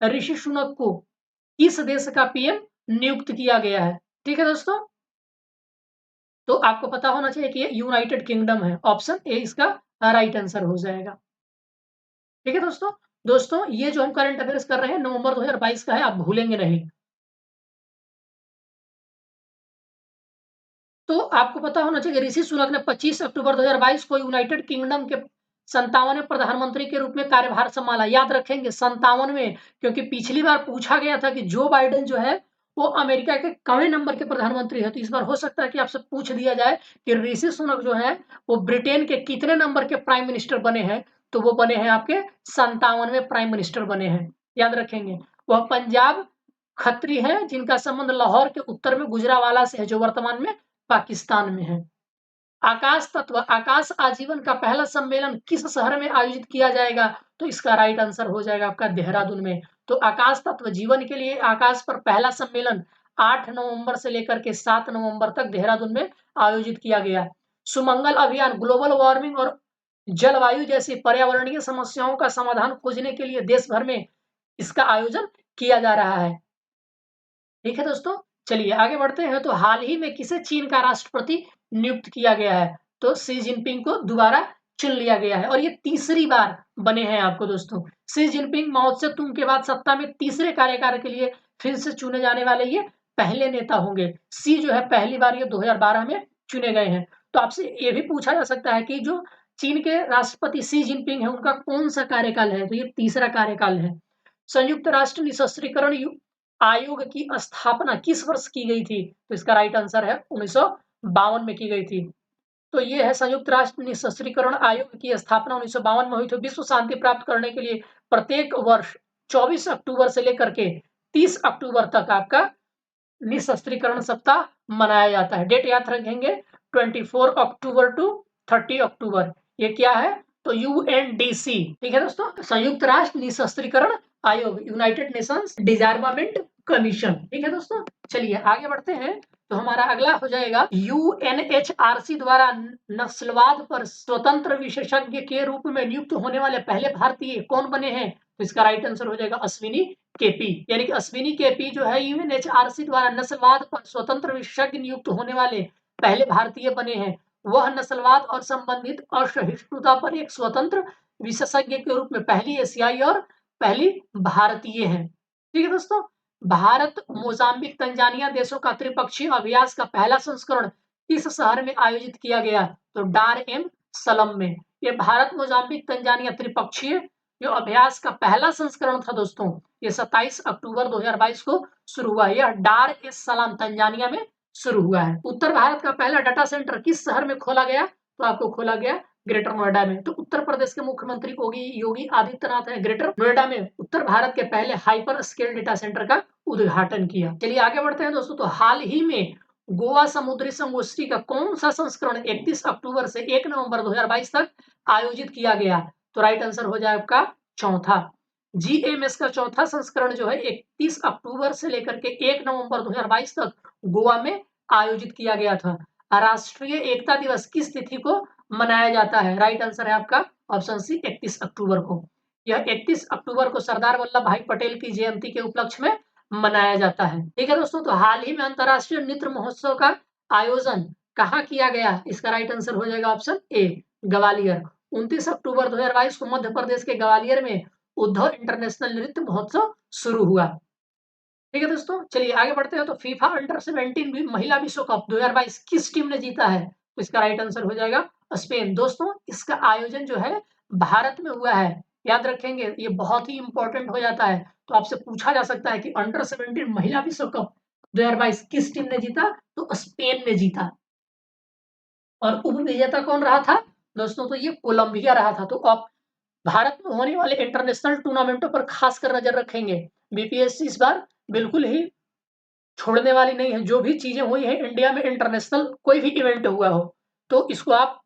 ऋषि सुनक को किस देश का पीएम नियुक्त किया गया है? ठीक है दोस्तों, तो आपको पता होना चाहिए कि ये यूनाइटेड किंगडम है। ऑप्शन ए इसका राइट आंसर हो जाएगा। ठीक है दोस्तों, ये जो हम करंट अफेयर्स कर रहे हैं नवंबर 2022 का है, आप भूलेंगे नहीं। तो आपको पता होना चाहिए ऋषि सुनक ने 25 अक्टूबर 2022 को यूनाइटेड किंगडम के 57वें प्रधानमंत्री के रूप में कार्यभार संभाला। याद रखेंगे 57वें, क्योंकि पिछली बार पूछा गया था कि जो बाइडेन जो है वो अमेरिका के कौन नंबर के प्रधानमंत्री है। तो इस बार हो सकता है कि आपसे पूछ दिया जाए कि ऋषि सुनक जो है वो ब्रिटेन के कितने नंबर के प्राइम मिनिस्टर बने हैं? तो वो बने हैं आपके 57वें प्राइम मिनिस्टर बने हैं। याद रखेंगे, वह पंजाब खत्री है जिनका संबंध लाहौर के उत्तर में गुजरावाला से है, जो वर्तमान में पाकिस्तान में है। आकाश तत्व आकाश आजीवन का पहला सम्मेलन किस शहर में आयोजित किया जाएगा? तो इसका राइट आंसर हो जाएगा आपका देहरादून में। तो आकाश तत्व जीवन के लिए आकाश पर पहला सम्मेलन 8 नवंबर से लेकर के 7 नवंबर तक देहरादून में आयोजित किया गया। सुमंगल अभियान ग्लोबल वार्मिंग और जलवायु जैसी पर्यावरणीय समस्याओं का समाधान खोजने के लिए देश भर में इसका आयोजन किया जा रहा है। ठीक है दोस्तों, चलिए आगे बढ़ते हैं। तो हाल ही में किसे चीन का राष्ट्रपति नियुक्त किया गया है? तो शी जिनपिंग को दोबारा चुन लिया गया है और ये तीसरी बार बने हैं आपको दोस्तों। शी जिनपिंग माओ त्से-तुंग के बाद सत्ता में तीसरे कार्यकाल के लिए फिर से चुने जाने वाले ये पहले नेता होंगे। शी जो है पहली बार ये 2012 में चुने गए हैं। तो आपसे ये भी पूछा जा सकता है कि जो चीन के राष्ट्रपति शी जिनपिंग है उनका कौन सा कार्यकाल है? तो ये तीसरा कार्यकाल है। संयुक्त राष्ट्र निशस्त्रीकरण आयोग की स्थापना किस वर्ष की गई थी? तो इसका राइट आंसर है 1952 में की गई थी। तो ये है संयुक्त राष्ट्र निशस्त्रीकरण आयोग की स्थापना 1952 में हुई थी। विश्व शांति प्राप्त करने के लिए प्रत्येक वर्ष 24 अक्टूबर से लेकर के 30 अक्टूबर तक आपका निशस्त्रीकरण सप्ताह मनाया जाता है। डेट याद रखेंगे 24 अक्टूबर टू 30 अक्टूबर। ये क्या है? तो यूएनडीसी। ठीक है दोस्तों, संयुक्त राष्ट्र निशस्त्रीकरण आयोग, यूनाइटेड नेशंस डिसआर्मामेंट कमीशन। ठीक है दोस्तों, चलिए आगे बढ़ते हैं। तो हमारा अगला हो जाएगा यूएनएचआरसी द्वारा नस्लवाद पर स्वतंत्र विशेषज्ञ के रूप में नियुक्त होने वाले पहले भारतीय कौन बने हैं? तो इसका राइट आंसर हो जाएगा अश्विनी केपी। यानी कि अश्विनी केपी जो है यूएनएचआरसी द्वारा नस्लवाद पर स्वतंत्र विशेषज्ञ नियुक्त होने वाले पहले भारतीय बने हैं। वह नस्लवाद और संबंधित असहिष्णुता पर एक स्वतंत्र विशेषज्ञ के रूप में पहली एशियाई और पहली भारतीय है। ठीक है दोस्तों, भारत मोजाम्बिक तंजानिया देशों का त्रिपक्षीय अभ्यास का पहला संस्करण किस शहर में आयोजित किया गया? तो डार एम सलम में। ये भारत मोजाम्बिक तंजानिया त्रिपक्षीय जो अभ्यास का पहला संस्करण था दोस्तों, ये 27 अक्टूबर 2022 को शुरू हुआ। यह डार एस सलाम तंजानिया में शुरू हुआ है। उत्तर भारत का पहला डाटा सेंटर किस शहर में खोला गया? तो आपको खोला गया ग्रेटर नोएडा में। तो उत्तर प्रदेश के मुख्यमंत्री योगी आदित्यनाथ ने ग्रेटर नोएडा में उत्तर भारत के पहले हाइपर स्केल डेटा सेंटर का उद्घाटन किया। चलिए आगे बढ़ते हैं दोस्तों। तो हाल ही में गोवा समुद्री संगोष्ठी का कौन सा संस्करण 31 अक्टूबर से 1 नवंबर 2022 तक आयोजित किया गया? तो राइट आंसर हो जाए आपका चौथा। जीएमएस का चौथा संस्करण जो है 31 अक्टूबर से लेकर के 1 नवंबर 2022 तक गोवा में आयोजित किया गया था। राष्ट्रीय एकता दिवस किस तिथि को मनाया जाता है? राइट आंसर है आपका ऑप्शन सी 31 अक्टूबर को। यह 31 अक्टूबर को सरदार वल्लभ भाई पटेल की जयंती के उपलक्ष्य में मनाया जाता है। ठीक है दोस्तों। तो हाल ही में अंतरराष्ट्रीय नृत्य महोत्सव का आयोजन कहाँ किया गया? इसका राइट आंसर हो जाएगा ऑप्शन ए ग्वालियर। 29 अक्टूबर 2022 को मध्य प्रदेश के ग्वालियर में उद्धव इंटरनेशनल नृत्य महोत्सव शुरू हुआ। ठीक है दोस्तों। चलिए आगे बढ़ते हैं। तो फीफा अंडर 17 महिला विश्व कप 2022 किस टीम ने जीता है? तो इसका राइट आंसर हो जाएगा स्पेन। दोस्तों इसका आयोजन जो है भारत में हुआ है, याद रखेंगे, ये बहुत ही इंपॉर्टेंट हो जाता है। तो आपसे पूछा जा सकता है कि अंडर 17 महिला विश्व कप 2022 किस टीम ने जीता? तो स्पेन ने जीता। और उप विजेता कौन रहा था दोस्तों? तो ये कोलंबिया रहा था। तो आप भारत में होने वाले इंटरनेशनल टूर्नामेंटों पर खासकर नजर रखेंगे। बीपीएससी इस बार बिल्कुल ही छोड़ने वाली नहीं है। जो भी चीजें हुई है इंडिया में, इंटरनेशनल कोई भी इवेंट हुआ हो तो इसको आप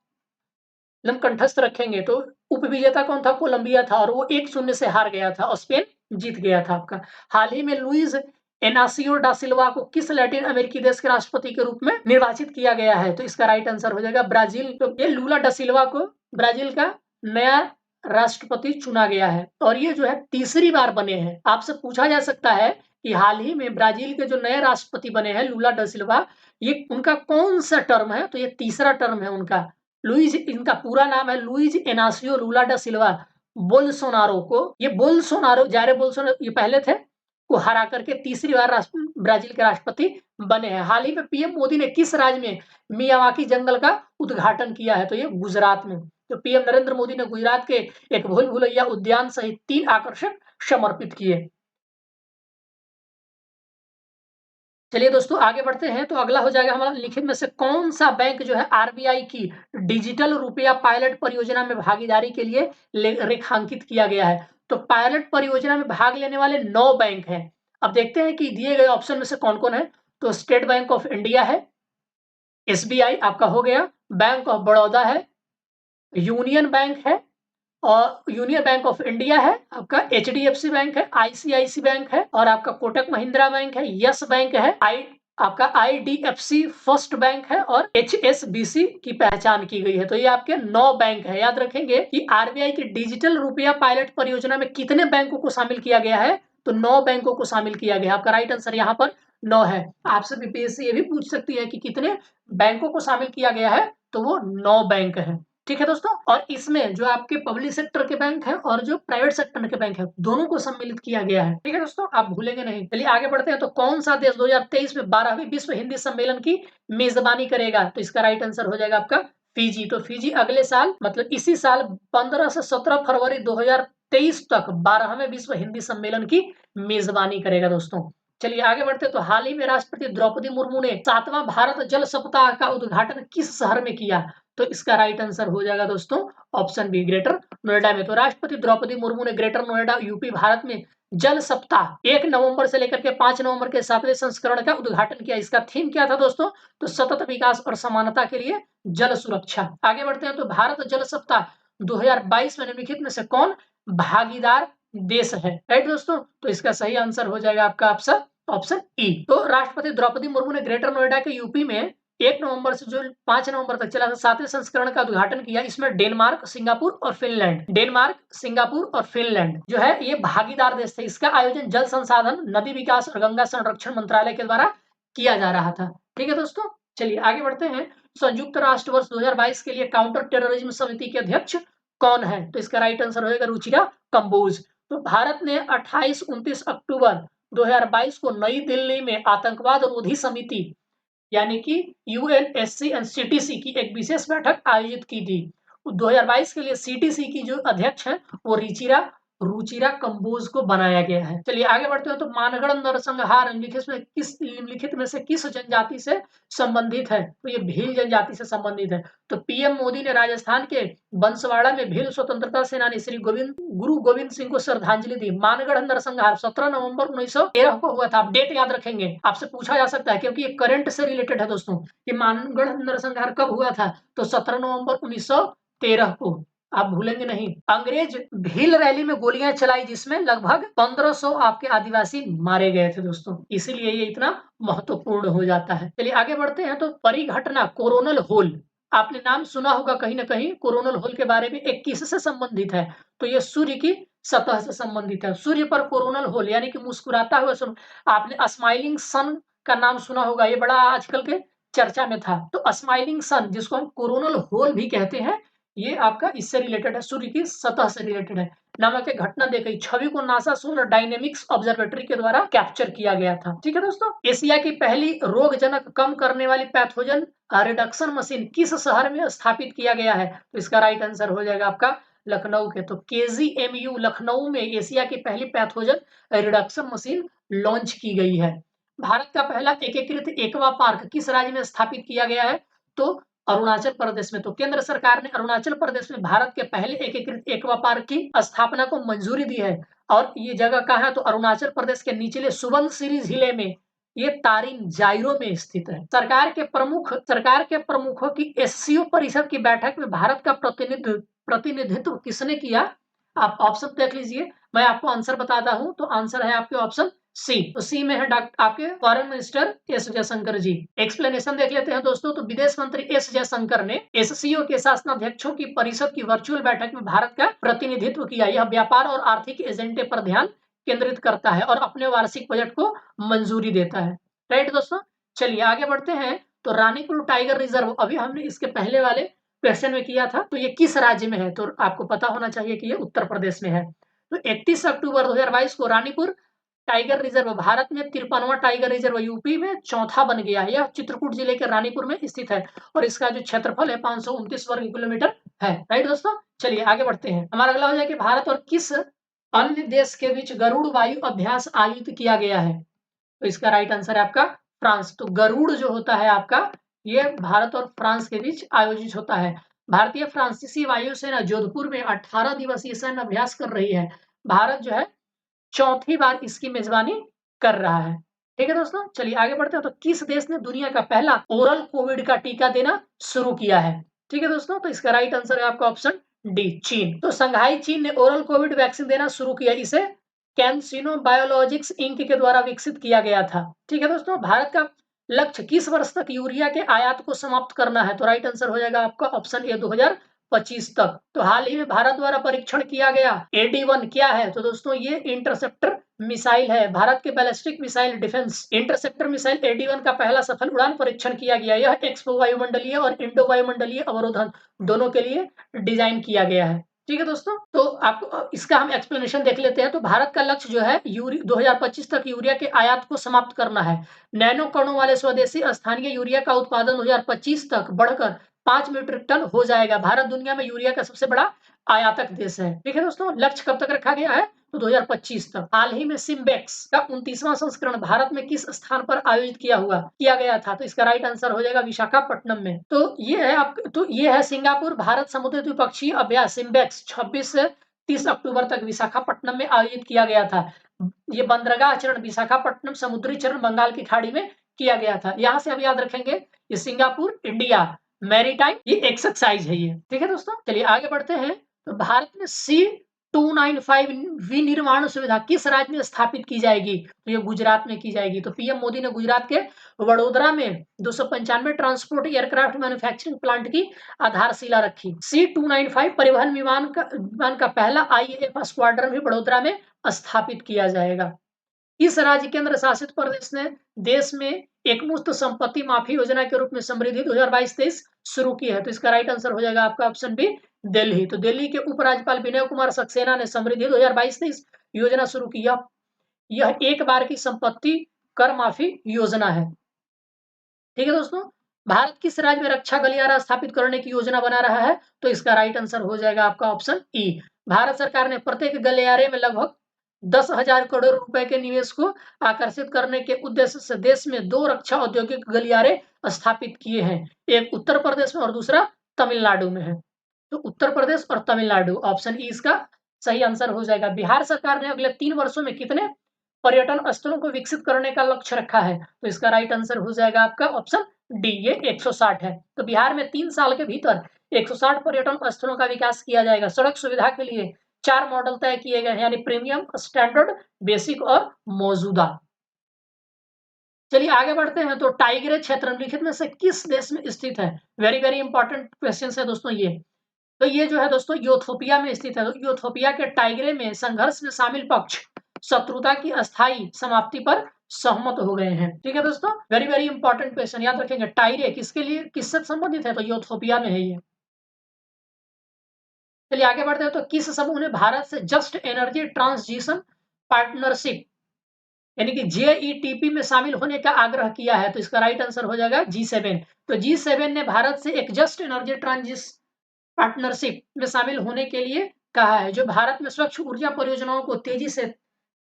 एकदम कंठस्थ रखेंगे। तो उप विजेता कौन था? कोलंबिया था और वो 1-0 से हार गया था और स्पेन जीत गया था आपका। हाल ही में लुइस एनासियो डा सिल्वा को किस लैटिन अमेरिकी देश के राष्ट्रपति के रूप में निर्वाचित किया गया है? तो इसका राइट आंसर हो जाएगा ब्राजील। तो ये लूला डा सिल्वा को ब्राजील का नया राष्ट्रपति चुना गया है और ये जो है तीसरी बार बने हैं। आपसे पूछा जा सकता है कि हाल ही में ब्राजील के जो नए राष्ट्रपति बने हैं लूला डा सिल्वा, ये उनका कौन सा टर्म है? तो ये तीसरा टर्म है उनका। लुइज, इनका पूरा नाम है लुइज एनासियो लूला डा सिल्वा बोल्सोनारो को, ये बोल्सोनारो, जारे बोल्सोनारो ये पहले थे, को हरा करके तीसरी बार ब्राजील के राष्ट्रपति बने हैं। हाल ही में पीएम मोदी ने किस राज्य में मियावाकी जंगल का उद्घाटन किया है? तो ये गुजरात में। तो पीएम नरेंद्र मोदी ने गुजरात के एक भूल भुलैया उद्यान सहित 3 आकर्षण समर्पित किए। चलिए दोस्तों आगे बढ़ते हैं। तो अगला हो जाएगा हमारा लिखित में से कौन सा बैंक जो है आरबीआई की डिजिटल रुपया पायलट परियोजना में भागीदारी के लिए रेखांकित किया गया है? तो पायलट परियोजना में भाग लेने वाले 9 बैंक हैं। अब देखते हैं कि दिए गए ऑप्शन में से कौन कौन है। तो स्टेट बैंक ऑफ इंडिया है, एसबीआई आपका हो गया, बैंक ऑफ बड़ौदा है, यूनियन बैंक है और यूनियन बैंक ऑफ इंडिया है, आपका एचडीएफसी बैंक है, आईसीआईसी बैंक है और आपका कोटक महिंद्रा बैंक है, यस बैंक है, आपका आईडीएफसी फर्स्ट बैंक है और एचएसबीसी की पहचान की गई है। तो ये आपके 9 बैंक है। याद रखेंगे कि आरबीआई की डिजिटल रुपया पायलट परियोजना में कितने बैंकों को शामिल किया गया है? तो 9 बैंकों को शामिल किया गया। आपका राइट आंसर यहाँ पर 9 है। आपसे बीपीएससी ये भी पूछ सकती है कि कितने बैंकों को शामिल किया गया है? तो वो 9 बैंक है। ठीक है दोस्तों। और इसमें जो आपके पब्लिक सेक्टर के बैंक हैं और जो प्राइवेट सेक्टर के बैंक हैं, दोनों को सम्मिलित किया गया है। ठीक है दोस्तों, आप भूलेंगे नहीं। चलिए आगे बढ़ते हैं। तो कौन सा देश 2023 में 12वीं विश्व हिंदी सम्मेलन की मेजबानी करेगा? तो इसका राइट आंसर हो जाएगा आपका फिजी। तो फिजी अगले साल मतलब इसी साल 15 से 17 फरवरी 2023 तक 12वें विश्व हिंदी सम्मेलन की मेजबानी करेगा दोस्तों। चलिए आगे बढ़ते हैं। तो हाल ही में राष्ट्रपति द्रौपदी मुर्मू ने 7वां भारत जल सप्ताह का उद्घाटन किस शहर में किया? तो इसका राइट आंसर हो जाएगा दोस्तों ऑप्शन बी ग्रेटर नोएडा में। तो राष्ट्रपति द्रौपदी मुर्मू ने ग्रेटर नोएडा यूपी भारत में जल सप्ताह 1 नवंबर से लेकर के 5 नवंबर के 7वें संस्करण का उद्घाटन किया। इसका थीम क्या था दोस्तों? तो सतत विकास और समानता के लिए जल सुरक्षा। आगे बढ़ते हैं। तो भारत जल सप्ताह 2022 में निम्नलिखित में से कौन भागीदार देश है? राइट दोस्तों। तो इसका सही आंसर हो जाएगा आपका ऑप्शन ई। तो राष्ट्रपति द्रौपदी मुर्मू ने ग्रेटर नोएडा के यूपी में 1 नवंबर से जो 5 नवंबर तक चला था 7वें संस्करण का उद्घाटन किया। इसमें डेनमार्क, सिंगापुर और फिनलैंड, डेनमार्क, सिंगापुर और फिनलैंड जो है ये भागीदार देश थे। इसका आयोजन जल संसाधन, नदी विकास और गंगा संरक्षण मंत्रालय के द्वारा किया जा रहा था। ठीक है दोस्तों। चलिए आगे बढ़ते हैं। संयुक्त राष्ट्र वर्ष 2022 के लिए काउंटर टेररिज्म समिति के अध्यक्ष कौन है? तो इसका राइट आंसर होगा रुचिरा कंबोज। तो भारत ने 28-29 अक्टूबर 2022 को नई दिल्ली में आतंकवाद रोधी समिति यानी कि यूएनएससी एंड सीटीसी की एक विशेष बैठक आयोजित की थी। 2022 के लिए सीटीसी की जो अध्यक्ष हैं वो रिचिरा रुचिरा कंबोज को बनाया गया है। चलिए आगे बढ़ते हैं। तो मानगढ़ नरसंहार निम्नलिखित में से किस जनजाति से संबंधित है? तो ये भील जनजाति से संबंधित है। तो पीएम मोदी ने राजस्थान के बंसवाड़ा में भील स्वतंत्रता सेनानी श्री गुरु गोविंद सिंह को श्रद्धांजलि दी। मानगढ़ नरसंहार 17 नवंबर 1913 को हुआ था। आप डेट याद रखेंगे, आपसे पूछा जा सकता है क्योंकि ये करंट से रिलेटेड है दोस्तों कि मानगढ़ नरसंहार कब हुआ था। तो 17 नवंबर 1913 को, आप भूलेंगे नहीं। अंग्रेज भील रैली में गोलियां चलाई जिसमें लगभग 1500 आपके आदिवासी मारे गए थे दोस्तों, इसीलिए ये इतना महत्वपूर्ण हो जाता है। चलिए आगे बढ़ते हैं। तो परिघटना कोरोनल होल, आपने नाम सुना होगा कहीं ना कहीं कोरोनल होल के बारे में। एक किससे संबंधित है? तो ये सूर्य की सतह से संबंधित है। सूर्य पर कोरोनल होल यानी कि मुस्कुराता हुआ आपने स्माइलिंग सन का नाम सुना होगा, ये बड़ा आजकल के चर्चा में था। तो स्माइलिंग सन जिसको हम कोरोनल होल भी कहते हैं, ये आपका इससे रिलेटेड है, सूर्य की सतह से रिलेटेड है। नामक एक घटना देखी, छवि को नासा सोलर डायनेमिक्स ऑब्जर्वेटरी के द्वारा कैप्चर किया गया था। ठीक है दोस्तों। एशिया की पहली रोगजनक कम करने वाली पैथोजन रिडक्शन मशीन किस शहर में स्थापित किया गया है? तो इसका राइट आंसर हो जाएगा आपका लखनऊ के। तो केजीएमयू लखनऊ में एशिया की पहली पैथोजन रिडक्शन मशीन लॉन्च की गई है। भारत का पहला एकीकृत एक्वा पार्क किस राज्य में स्थापित किया गया है? तो अरुणाचल प्रदेश में। तो केंद्र सरकार ने अरुणाचल प्रदेश में भारत के पहले एकीकृत एक्वा पार्क की स्थापना को मंजूरी दी है। और ये जगह कहाँ है? तो अरुणाचल प्रदेश के निचले सुबनसिरी जिले में, ये तारिन जाइरो में स्थित है। सरकार के प्रमुखों की एससीओ परिषद की बैठक में भारत का प्रतिनिधित्व किसने किया? आप ऑप्शन देख लीजिए, मैं आपको आंसर बताता हूं। तो आंसर है आपके ऑप्शन सी। तो सी में है आपके फॉरेन मिनिस्टर एस जयशंकर जी। एक्सप्लेनेशन देख लेते हैं दोस्तों। तो विदेश मंत्री एस जयशंकर ने एससीओ के शासनाध्यक्षों की परिषद की वर्चुअल बैठक में भारत का प्रतिनिधित्व किया। यह व्यापार और आर्थिक एजेंडे पर ध्यान केंद्रित करता है और अपने वार्षिक बजट को मंजूरी देता है। राइट दोस्तों। चलिए आगे बढ़ते हैं। तो रानीपुर टाइगर रिजर्व, अभी हमने इसके पहले वाले क्वेश्चन में किया था, तो ये किस राज्य में है? तो आपको पता होना चाहिए कि ये उत्तर प्रदेश में है। तो 31 अक्टूबर 2022 को रानीपुर टाइगर रिजर्व भारत में 53वां टाइगर रिजर्व यूपी में चौथा बन गया है। यह चित्रकूट जिले के रानीपुर में स्थित है और इसका जो क्षेत्रफल है 529 वर्ग किलोमीटर है। राइट दोस्तों। चलिए आगे बढ़ते हैं। हमारा अगला हो जाए कि भारत और किस अन्य देश के बीच गरुड़ वायु अभ्यास आयोजित किया गया है? तो इसका राइट आंसर है आपका फ्रांस। तो गरुड़ जो होता है आपका, ये भारत और फ्रांस के बीच आयोजित होता है। भारतीय फ्रांसीसी वायुसेना जोधपुर में 18 दिवसीय सैन्य अभ्यास कर रही है। भारत जो है चौथी बार इसकी मेजबानी कर रहा है। ठीक है दोस्तों। चलिए आगे बढ़ते हैं। तो किस देश ने दुनिया का पहला ओरल कोविड का टीका देना शुरू किया है? ठीक है दोस्तों। तो इसका राइट आंसर है आपका ऑप्शन डी, चीन। तो संघाई चीन ने ओरल कोविड वैक्सीन देना शुरू किया। इसे कैंसिनो बायोलॉजिक्स इंक के द्वारा विकसित किया गया था। ठीक है दोस्तों। भारत का लक्ष्य किस वर्ष तक यूरिया के आयात को समाप्त करना है? तो राइट आंसर हो जाएगा आपका ऑप्शन ए, 2025 तक। तो हाल ही में भारत द्वारा परीक्षण किया गया AD-1 क्या है? तो दोस्तों ये इंटरसेप्टर मिसाइल है। भारत के ballistic missile defence interceptor missile AD-1 का पहला सफल उड़ान परीक्षण किया गया। यह एक्सपो वायुमंडलीय और इंडो वायुमंडलीय अवरोधन दोनों के लिए डिजाइन किया गया है। ठीक है दोस्तों। तो आपको इसका हम एक्सप्लेनेशन देख लेते हैं। तो भारत का लक्ष्य जो है 2025 तक यूरिया के आयात को समाप्त करना है। नैनो कणों वाले स्वदेशी स्थानीय यूरिया का उत्पादन 2025 तक बढ़कर 5 मीट्रिक टन हो जाएगा। भारत दुनिया में यूरिया का सबसे बड़ा आयातक देश है। ठीक है दोस्तों। लक्ष्य कब तक रखा गया है? तो 2025 तक। हाल ही में सिम्बेक्स का 29वां संस्करण भारत में किस स्थान पर आयोजित किया गया था? तो इसका राइट आंसर हो जाएगा विशाखापट्टनम में। तो ये है सिंगापुर भारत समुद्र द्विपक्षीय अभ्यास सिम्बेक्स 26 से 30 अक्टूबर तक विशाखापट्टनम में आयोजित किया गया था। ये बंदरगाह चरण विशाखापट्टनम समुद्री चरण बंगाल की खाड़ी में किया गया था। यहां से अब याद रखेंगे ये सिंगापुर इंडिया मैरीटाइम ये एक्सरसाइज है ये। ठीक है दोस्तों। चलिए आगे बढ़ते हैं। तो भारत में C295 विनिर्माण सुविधा किस राज्य में स्थापित की जाएगी? तो ये गुजरात में की जाएगी। तो पीएम मोदी ने गुजरात के वडोदरा में 295 ट्रांसपोर्ट एयरक्राफ्ट मैन्युफैक्चरिंग प्लांट की आधारशिला रखी। C295 परिवहन विमान का पहला IAF स्क्वाड्रन भी वडोदरा में स्थापित किया जाएगा। इस राज्य केंद्र शासित प्रदेश ने देश में एकमुश्त संपत्ति माफी योजना के रूप में समृद्धि 2022-23 शुरू की है। तो इसका राइट आंसर हो जाएगा आपका ऑप्शन बी, दिल्ली। तो दिल्ली के उपराज्यपाल विनय कुमार सक्सेना ने समृद्धि 2022-23 योजना शुरू की। यह एक बार की संपत्ति कर माफी योजना है। ठीक है दोस्तों। भारत किस राज्य में रक्षा गलियारा स्थापित करने की योजना बना रहा है? तो इसका राइट आंसर हो जाएगा आपका ऑप्शन ई, भारत सरकार ने प्रत्येक गलियारे में लगभग 10,000 करोड़ रुपए के निवेश को आकर्षित करने के उद्देश्य से देश में 2 रक्षा औद्योगिक गलियारे स्थापित किए हैं। एक उत्तर प्रदेश में और दूसरा तमिलनाडु में है। तो उत्तर प्रदेश और तमिलनाडु, ऑप्शन ई इसका सही आंसर हो जाएगा। बिहार सरकार ने अगले 3 वर्षों में कितने पर्यटन स्थलों को विकसित करने का लक्ष्य रखा है? तो इसका राइट आंसर हो जाएगा आपका ऑप्शन डी, ये 160 है। तो बिहार में 3 साल के भीतर 160 पर्यटन स्थलों का विकास किया जाएगा। सड़क सुविधा के लिए 4 मॉडल तय किए गए हैं, यानी प्रीमियम, स्टैंडर्ड, बेसिक और मौजूदा। चलिए आगे बढ़ते हैं। तो टाइग्रे क्षेत्र निम्नलिखित में से किस देश में स्थित है? वेरी वेरी इंपॉर्टेंट क्वेश्चन है दोस्तों ये। तो ये जो है दोस्तों इथियोपिया में स्थित है। तो इथियोपिया के टाइग्रे में संघर्ष में शामिल पक्ष शत्रुता की अस्थायी समाप्ति पर सहमत हो गए हैं। ठीक है दोस्तों, वेरी वेरी इंपॉर्टेंट क्वेश्चन, याद रखेंगे। टाइग्रे किसके लिए, किससे संबंधित है? तो इथियोपिया में है ये। चलिए आगे बढ़ते हैं। तो किस समूह ने भारत से जस्ट एनर्जी ट्रांजिशन पार्टनरशिप यानी कि जेईटीपी में शामिल होने का आग्रह किया है? तो इसका राइट आंसर हो जाएगा G7। तो G7 ने भारत से एक जस्ट एनर्जी ट्रांजिशन पार्टनरशिप में शामिल होने के लिए कहा है, जो भारत में स्वच्छ ऊर्जा परियोजनाओं को तेजी से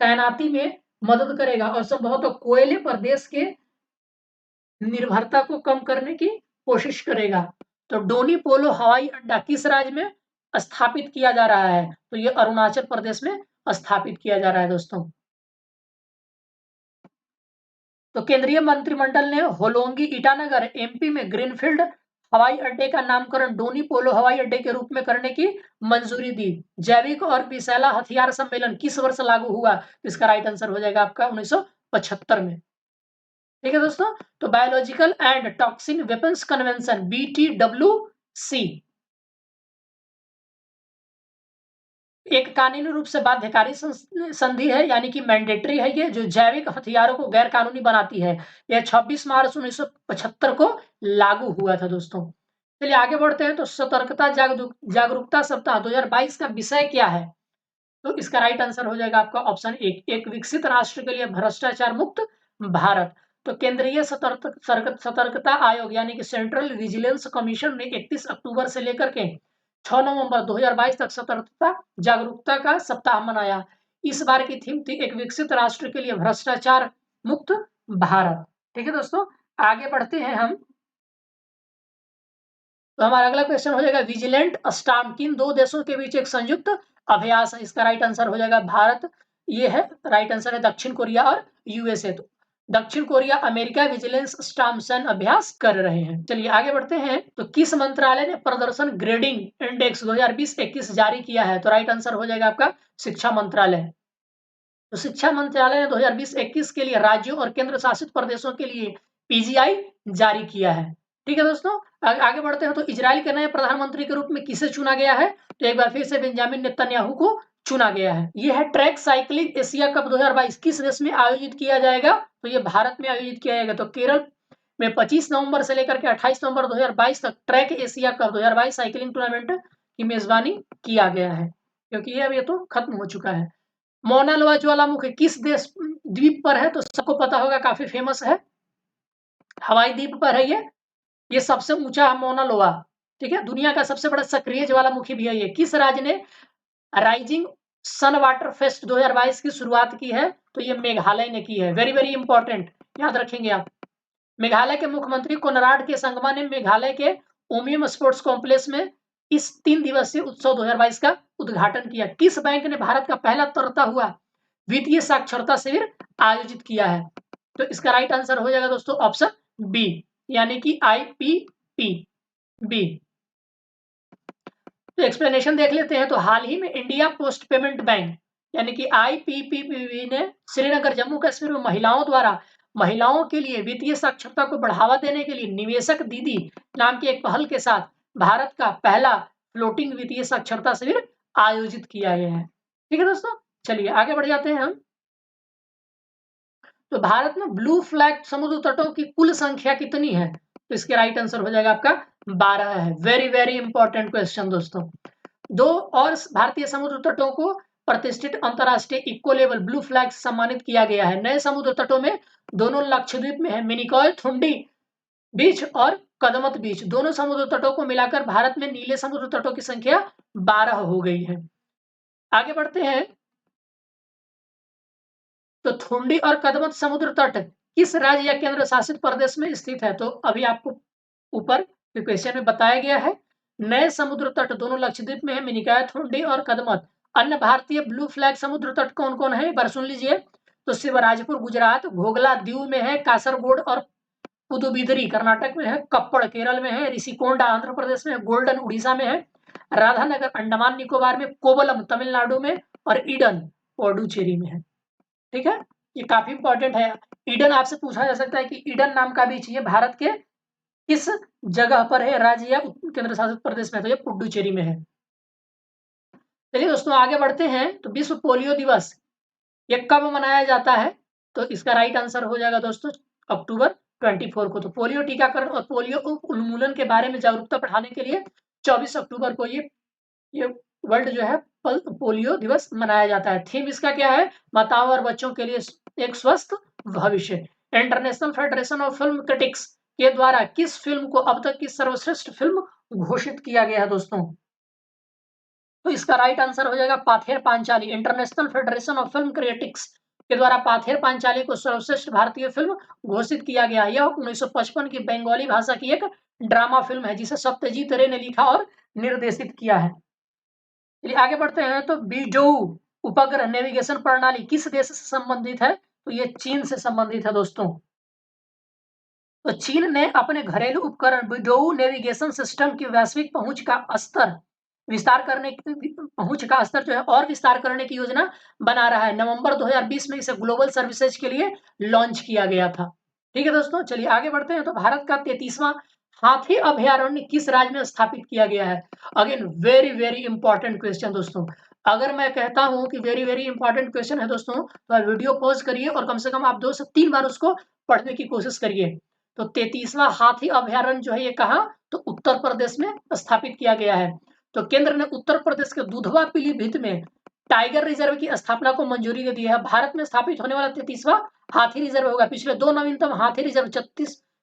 तैनाती में मदद करेगा और संभवतः कोयले पर देश के निर्भरता को कम करने की कोशिश करेगा। तो डोनी पोलो हवाई अड्डा किस राज्य में स्थापित किया जा रहा है? तो ये अरुणाचल प्रदेश में स्थापित किया जा रहा है दोस्तों। तो केंद्रीय मंत्रिमंडल ने होलोंगी ईटानगर एमपी में ग्रीनफील्ड हवाई अड्डे का नामकरण डोनी पोलो हवाई अड्डे के रूप में करने की मंजूरी दी। जैविक और विषैला हथियार सम्मेलन किस वर्ष लागू हुआ? इसका राइट आंसर हो जाएगा आपका 1975 में। ठीक है दोस्तों, तो biological and toxin weapons convention BTWC एक कानूनी रूप से बाध्यकारी संधि है, यानी कि मैंडेटरी है ये, जो जैविक हथियारों को गैर कानूनी बनाती है। यह 26 मार्च 1975 को लागू हुआ था दोस्तों। चलिए आगे बढ़ते हैं। तो सतर्कता जागरूकता सप्ताह 2022 का विषय क्या है? तो इसका राइट आंसर हो जाएगा आपका ऑप्शन एक विकसित राष्ट्र के लिए भ्रष्टाचार मुक्त भारत। तो केंद्रीय सतर्कता आयोग यानी कि सेंट्रल विजिलेंस कमीशन ने 31 अक्टूबर से लेकर के 6 नवंबर 2022 तक सतर्कता जागरूकता का सप्ताह मनाया। इस बार की थीम थी एक विकसित राष्ट्र के लिए भ्रष्टाचार मुक्त भारत। ठीक है दोस्तों, आगे बढ़ते हैं हम। तो हमारा अगला क्वेश्चन हो जाएगा, विजिलेंट स्टार्म किन 2 देशों के बीच एक संयुक्त अभ्यास है? इसका राइट आंसर हो जाएगा भारत, ये है राइट आंसर है दक्षिण कोरिया और यूएसए। तो दक्षिण कोरिया अमेरिका विजिलेंस स्टार्म सैन्य अभ्यास कर रहे हैं। चलिए आगे बढ़ते हैं। तो किस मंत्रालय ने प्रदर्शन ग्रेडिंग इंडेक्स 2020-21 जारी किया है? तो राइट आंसर हो जाएगा आपका शिक्षा मंत्रालय। तो शिक्षा मंत्रालय ने 2020-21 के लिए राज्यों और केंद्र शासित प्रदेशों के लिए PGI जारी किया है। ठीक है दोस्तों, आगे बढ़ते हैं। तो इजराइल के नए प्रधानमंत्री के रूप में किसे चुना गया है? तो एक बार फिर से बेंजामिन नेतन्याहू को चुना गया है। यह है ट्रैक साइकिलिंग एशिया कप 2022 किस देश में आयोजित किया जाएगा? तो ये भारत में आयोजित किया जाएगा। तो केरल में 25 नवंबर से लेकर के 28 नवंबर 2022 तक track Asia cup 2022 cycling tournament की मेजबानी किया गया है, क्योंकि ये अब ये तो खत्म हो चुका है। मौना लोआ ज्वालामुखी किस देश द्वीप पर है? तो सबको पता होगा, काफी फेमस है, हवाई द्वीप पर है ये सबसे ऊंचा है मौना लोआ। ठीक है, दुनिया का सबसे बड़ा सक्रिय ज्वालामुखी भी है ये। किस राज्य ने राइजिंग सन वाटर फेस्ट 2022 की शुरुआत की है? तो ये मेघालय ने की है। वेरी वेरी इंपॉर्टेंट, याद रखेंगे आप। मेघालय के मुख्यमंत्री कोनराड के संगमा ने मेघालय के ओमियम स्पोर्ट्स कॉम्प्लेक्स में इस 3 दिवसीय उत्सव 2022 का उद्घाटन किया। किस बैंक ने भारत का पहला तरता हुआ वित्तीय साक्षरता शिविर आयोजित किया है? तो इसका राइट आंसर हो जाएगा दोस्तों ऑप्शन बी, यानी कि IPPB। तो एक्सप्लेनेशन देख लेते हैं। तो हाल ही में इंडिया पोस्ट पेमेंट बैंक यानी कि IPPB ने श्रीनगर जम्मू कश्मीर में महिलाओं द्वारा महिलाओं के लिए वित्तीय साक्षरता को बढ़ावा देने के लिए निवेशक दीदी नाम की एक पहल के साथ भारत का पहला फ्लोटिंग वित्तीय साक्षरता शिविर आयोजित किया गया है। ठीक है दोस्तों, चलिए आगे बढ़ जाते हैं हम। तो भारत में ब्लू फ्लैग समुद्र तटों की कुल संख्या कितनी है? तो इसके राइट आंसर हो जाएगा आपका 12 है। वेरी वेरी इंपॉर्टेंट क्वेश्चन दोस्तों। 2 और भारतीय समुद्र तटों को प्रतिष्ठित अंतरराष्ट्रीय इको लेवल ब्लू फ्लैग सम्मानित किया गया है। नए समुद्र तटों में दोनों लक्षद्वीप में है, मिनिकॉय थुंडी बीच और कदमत बीच। दोनों समुद्र तटों को मिलाकर भारत में नीले समुद्र तटों की संख्या 12 हो गई है। आगे बढ़ते हैं। तो थुंडी और कदमत समुद्र तट किस राज्य या केंद्र शासित प्रदेश में स्थित है? तो अभी आपको ऊपर क्वेश्चन में बताया गया है। नए समुद्र तट दोनों लक्षद्वीप में है, मिनिकॉय, थुंडी और कदमत। अन्य भारतीय ब्लू फ्लैग समुद्र तट कौन कौन है, एक बार सुन लीजिए। तो शिवराजपुर गुजरात, घोघला दीव में है, कासरगोड और पुदुबिदरी कर्नाटक में है, कप्पड़ केरल में है, ऋषिकोंडा आंध्र प्रदेश में है, गोल्डन उड़ीसा में है, राधानगर अंडमान निकोबार में, कोवलम तमिलनाडु में और ईडन पुडुचेरी में है। ठीक है, ये काफी इंपॉर्टेंट है। ईडन आपसे पूछा जा सकता है कि ईडन नाम का बीच ये भारत के किस जगह पर है, राज्य या केंद्र शासित प्रदेश में? तो ये पुडुचेरी में है। चलिए दोस्तों आगे बढ़ते हैं। तो विश्व पोलियो दिवस ये कब मनाया जाता है? तो इसका राइट आंसर हो जाएगा दोस्तों अक्टूबर 24 को। तो पोलियो टीकाकरण और पोलियो उन्मूलन के बारे में जागरूकता बढ़ाने के लिए 24 अक्टूबर को ये वर्ल्ड जो है पोलियो दिवस मनाया जाता है। थीम इसका क्या है? माताओं और बच्चों के लिए एक स्वस्थ भविष्य। International federation of film critics के द्वारा किस फिल्म को अब तक की सर्वश्रेष्ठ फिल्म घोषित किया गया है दोस्तों? तो इसका राइट आंसर हो जाएगा Pather Panchali. International federation of film critics के द्वारा पाथेर पांचाली को सर्वश्रेष्ठ भारतीय फिल्म घोषित किया गया। यह 1955 की बंगाली भाषा की एक ड्रामा फिल्म है जिसे सत्यजीत रे ने लिखा और निर्देशित किया है। चलिए आगे बढ़ते हैं। तो बीडोऊ उपग्रह नेविगेशन प्रणाली किस देश से संबंधित है? तो ये चीन से संबंधित है दोस्तों। तो चीन ने अपने घरेलू उपकरण बीडोऊ नेविगेशन सिस्टम की वैश्विक पहुंच का स्तर जो है और विस्तार करने की योजना बना रहा है। नवंबर 2020 में इसे ग्लोबल सर्विसेज के लिए लॉन्च किया गया था। ठीक है दोस्तों, चलिए आगे बढ़ते हैं। तो भारत का 33वां हाथी अभयारण्य किस राज्य में स्थापित किया गया है? Again very very important question दोस्तों। अगर मैं कहता हूं कि वेरी वेरी इंपॉर्टेंट क्वेश्चन है दोस्तों, तो आप वीडियो पॉज करिए और कम से कम आप 2 से 3 बार उसको पढ़ने की कोशिश करिए। तो 33वां हाथी अभयारण्य जो है ये कहाँ? तो उत्तर प्रदेश में स्थापित किया गया है। तो केंद्र ने उत्तर प्रदेश के दुधवा पीलीभीत में टाइगर रिजर्व की स्थापना को मंजूरी दे दी है। भारत में स्थापित होने वाला 33वां हाथी रिजर्व होगा। पिछले 2 नवीनतम हाथी रिजर्व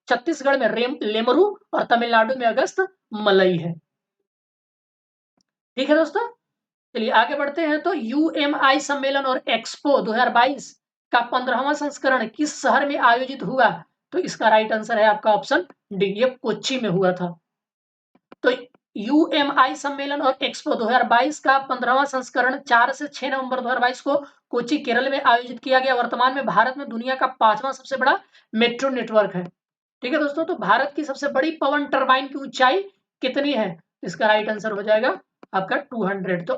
छत्तीसगढ़ में लेमरू और तमिलनाडु में अगस्त मलई है। ठीक है दोस्तों, चलिए आगे बढ़ते हैं। तो यूएमआई सम्मेलन और एक्सपो 2022 का 15वां संस्करण किस शहर में आयोजित हुआ? तो इसका राइट आंसर है आपका ऑप्शन डी, ये कोच्चि में हुआ था। तो यूएमआई सम्मेलन और एक्सपो 2022 का 15वां संस्करण 4 से 6 नवंबर 2022 को कोच्चि केरल में आयोजित किया गया। वर्तमान में भारत में दुनिया का 5वां सबसे बड़ा मेट्रो नेटवर्क है। ठीक है दोस्तों, तो भारत की सबसे बड़ी पवन टरबाइन की ऊंचाई कितनी है? इसका राइट आंसर हो जाएगा आपका 200। तो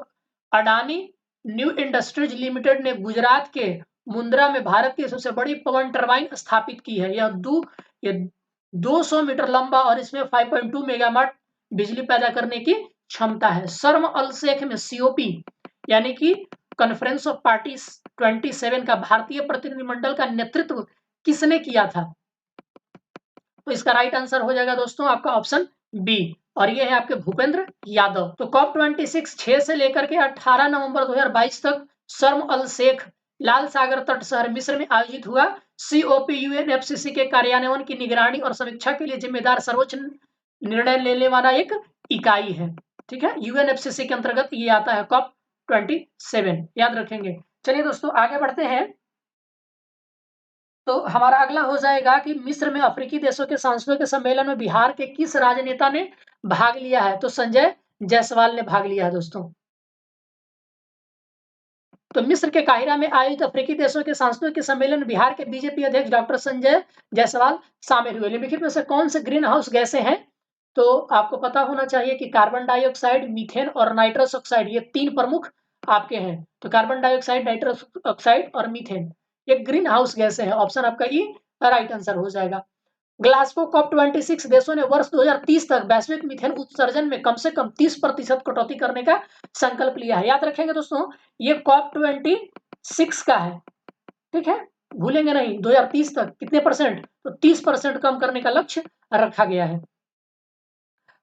अडानी न्यू इंडस्ट्रीज लिमिटेड ने गुजरात के मुंद्रा में भारत की सबसे बड़ी पवन टरबाइन स्थापित की है। ये 200 मीटर लंबा और इसमें 5.2 मेगावाट बिजली पैदा करने की क्षमता है। शर्म अल शेख में सीओपी यानी कि कॉन्फ्रेंस ऑफ पार्टीज 27 का भारतीय प्रतिनिधिमंडल का नेतृत्व किसने किया था? तो इसका राइट आंसर हो जाएगा दोस्तों आपका ऑप्शन बी, और ये है आपके भूपेंद्र यादव। तो कॉप 26 6 से लेकर के 18 नवंबर 2022 तक शर्म अल शेख लाल सागर तट शहर मिस्र में आयोजित हुआ। सीओपी यूएनएफसीसी के कार्यान्वयन की निगरानी और समीक्षा के लिए जिम्मेदार सर्वोच्च निर्णय लेने वाला एक इकाई है। ठीक है, यूएनएफसीसी के अंतर्गत ये आता है कॉप 27, याद रखेंगे। चलिए दोस्तों आगे बढ़ते हैं। तो हमारा अगला हो जाएगा कि मिस्र में अफ्रीकी देशों के सांस्कृतिक सम्मेलन में बिहार के किस राजनेता ने भाग लिया है? तो संजय जायसवाल ने भाग लिया है दोस्तों। तो मिस्र के काहिरा में आयोजित अफ्रीकी देशों के सांस्कृतिक सम्मेलन में बिहार के बीजेपी अध्यक्ष डॉक्टर संजय जायसवाल शामिल हुए। निम्नलिखित में से कौन से ग्रीन हाउस गैसें हैं? तो आपको पता होना चाहिए कि कार्बन डाइऑक्साइड, मीथेन और नाइट्रस ऑक्साइड ये 3 प्रमुख आपके हैं। तो कार्बन डाइऑक्साइड, नाइट्रस ऑक्साइड और मीथेन ये ग्रीन हाउस गैसें हैं। ऑप्शन आपका ई राइट आंसर हो जाएगा। ग्लासगो कॉप 26 देशों ने वर्ष 2030 तक वैश्विक मीथेन उत्सर्जन में कम से कम 30% कटौती करने का संकल्प लिया है। याद रखेंगे दोस्तों, ये कॉप 26 का है। ठीक है, भूलेंगे नहीं। 2030 तक कितने परसेंट? तो 30% कम करने का लक्ष्य रखा गया है।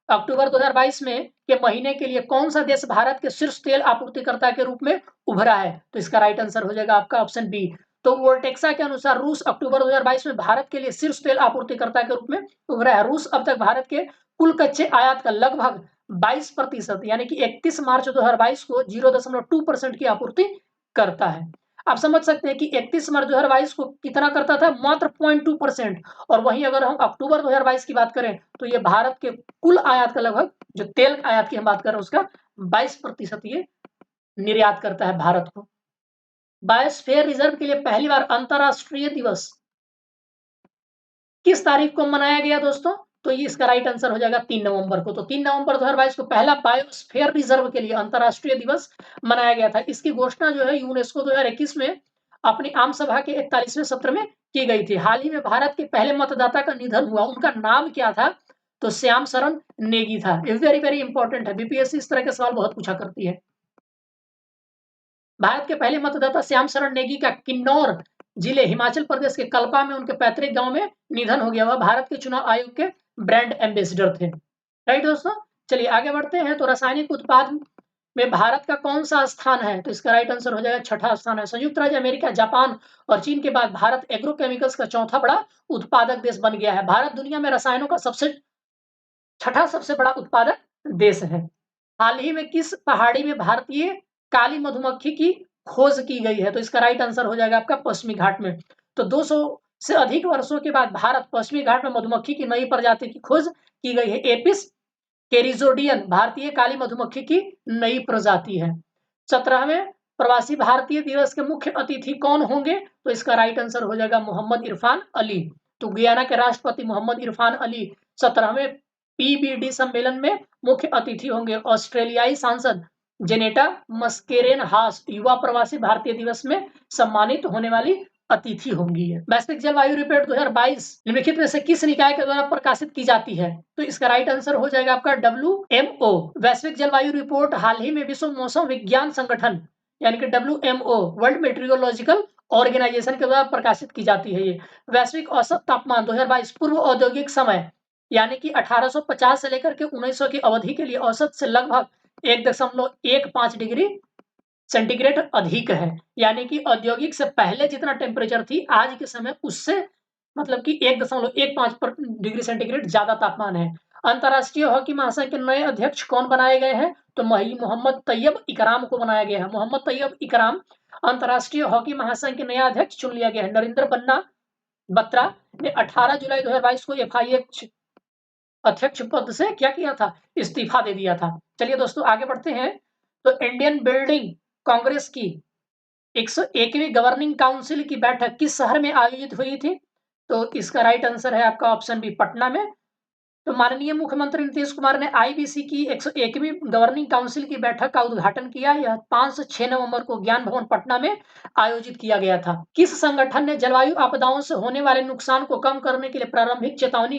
अक्टूबर 2022 में के महीने के लिए कौन सा देश भारत के शीर्ष तेल आपूर्तिकर्ता के रूप में उभरा है? तो इसका राइट आंसर हो जाएगा आपका ऑप्शन बी। तो वोल्टेक्सा के अनुसार रूस अक्टूबर 2022 में भारत के लिए शीर्ष तेल आपूर्तिकर्ता के रूप में उभरा है। रूस अब तक भारत के कुल कच्चे आयात का लगभग 22% यानी कि 31 मार्च 2022 को 0.2% की आपूर्ति करता है। आप समझ सकते हैं कि 31 मार्च 2022 को कितना करता था, मात्र 0.2%। और वहीं अगर हम अक्टूबर 2022 की बात करें तो ये भारत के कुल आयात का लगभग, जो तेल आयात की हम बात कर रहे हैं उसका 22% ये निर्यात करता है भारत को। बायोस्फीयर रिजर्व के लिए पहली बार अंतरराष्ट्रीय दिवस किस तारीख को मनाया गया दोस्तों? तो ये इसका राइट आंसर हो जाएगा 3 नवंबर को। तो 3 नवंबर 2022 को पहला बायोस्फीयर रिजर्व के लिए अंतरराष्ट्रीय दिवस मनाया गया था। इसकी घोषणा जो है यूनेस्को 2021 में अपनी आम सभा के 41वें सत्र में की गई थी। हाल ही में भारत के पहले मतदाता का निधन हुआ, उनका नाम क्या था? तो श्याम शरण नेगी था। ये वेरी वेरी इंपॉर्टेंट है, बीपीएससी इस तरह के सवाल बहुत पूछा करती है। भारत के पहले मतदाता श्याम शरण नेगी का किन्नौर जिले हिमाचल प्रदेश के कल्पा में उनके पैतृक गांव में निधन हो गया। वह भारत के चुनाव आयोग के ब्रांड एम्बेसडर थे। राइट दोस्तों, चलिए आगे बढ़ते हैं। तो रासायनिक उत्पाद में भारत का कौन सा स्थान है? तो इसका राइट आंसर हो जाएगा छठा स्थान है। संयुक्त राज्य अमेरिका, जापान और चीन के बाद भारत एग्रोकेमिकल्स का चौथा बड़ा उत्पादक देश बन गया है। भारत दुनिया में रसायनों का छठा सबसे बड़ा उत्पादक देश है। हाल ही में किस पहाड़ी में भारतीय काली मधुमक्खी की खोज की गई है? तो इसका राइट आंसर हो जाएगा आपका पश्चिमी घाट में। तो 200 से अधिक वर्षों के बाद भारत पश्चिमी घाट में मधुमक्खी की नई प्रजाति की खोज की गई है। एपिस कैरिजोडियन भारतीय काली मधुमक्खी की नई प्रजाति है। 17वें प्रवासी भारतीय दिवस के मुख्य अतिथि कौन होंगे? तो इसका राइट आंसर हो जाएगा मोहम्मद इरफान अली। तो गुयाना के राष्ट्रपति मोहम्मद इरफान अली 17वें पीबीडी सम्मेलन में मुख्य अतिथि होंगे। ऑस्ट्रेलियाई सांसद जेनेटा मस्केरेन हास युवा प्रवासी भारतीय दिवस में सम्मानित होने वाली अतिथि होंगी। वैश्विक जलवायु रिपोर्ट 2022 निम्नलिखित में से किस निकाय के द्वारा प्रकाशित की जाती है? तो इसका राइट आंसर हो जाएगा आपका WMO। वैश्विक जलवायु रिपोर्ट हाल ही में विश्व मौसम विज्ञान संगठन यानी कि WMO वर्ल्ड मेट्रियोलॉजिकल ऑर्गेनाइजेशन के द्वारा प्रकाशित की जाती है। ये वैश्विक औसत तापमान 2022 पूर्व औद्योगिक समय यानी कि 1850 से लेकर के 1900 की अवधि के लिए औसत से लगभग 1.15 डिग्री सेंटीग्रेड अधिक है। यानी कि औद्योगिक से पहले जितना टेम्परेचर थी आज के समय उससे मतलब कि 1.15 डिग्री सेंटीग्रेड ज्यादा तापमान है। अंतर्राष्ट्रीय हॉकी महासंघ के नए अध्यक्ष कौन बनाए गए हैं? तो मोहम्मद तैयब इकराम को बनाया गया है। मोहम्मद तैयब इकराम अंतर्राष्ट्रीय हॉकी महासंघ के नया अध्यक्ष चुन लिया गया है। नरेंद्र बत्रा ने 18 जुलाई 2022 को FIH अध्यक्ष पद से क्या किया था? इस्तीफा दे दिया था। चलिए दोस्तों आगे बढ़ते हैं। तो इंडियन बिल्डिंग कांग्रेस की 101वीं गवर्निंग काउंसिल की बैठक किस शहर में आयोजित हुई थी? तो इसका राइट आंसर है आपका ऑप्शन बी, पटना में। तो माननीय मुख्यमंत्री नीतीश कुमार ने IBC की 101वीं गवर्निंग काउंसिल की बैठक का उद्घाटन किया। यह 5 से 6 नवंबर को ज्ञान भवन पटना में आयोजित किया गया था। किस संगठन ने जलवायु आपदाओं से होने वाले नुकसान को कम करने के लिए प्रारंभिक चेतावनी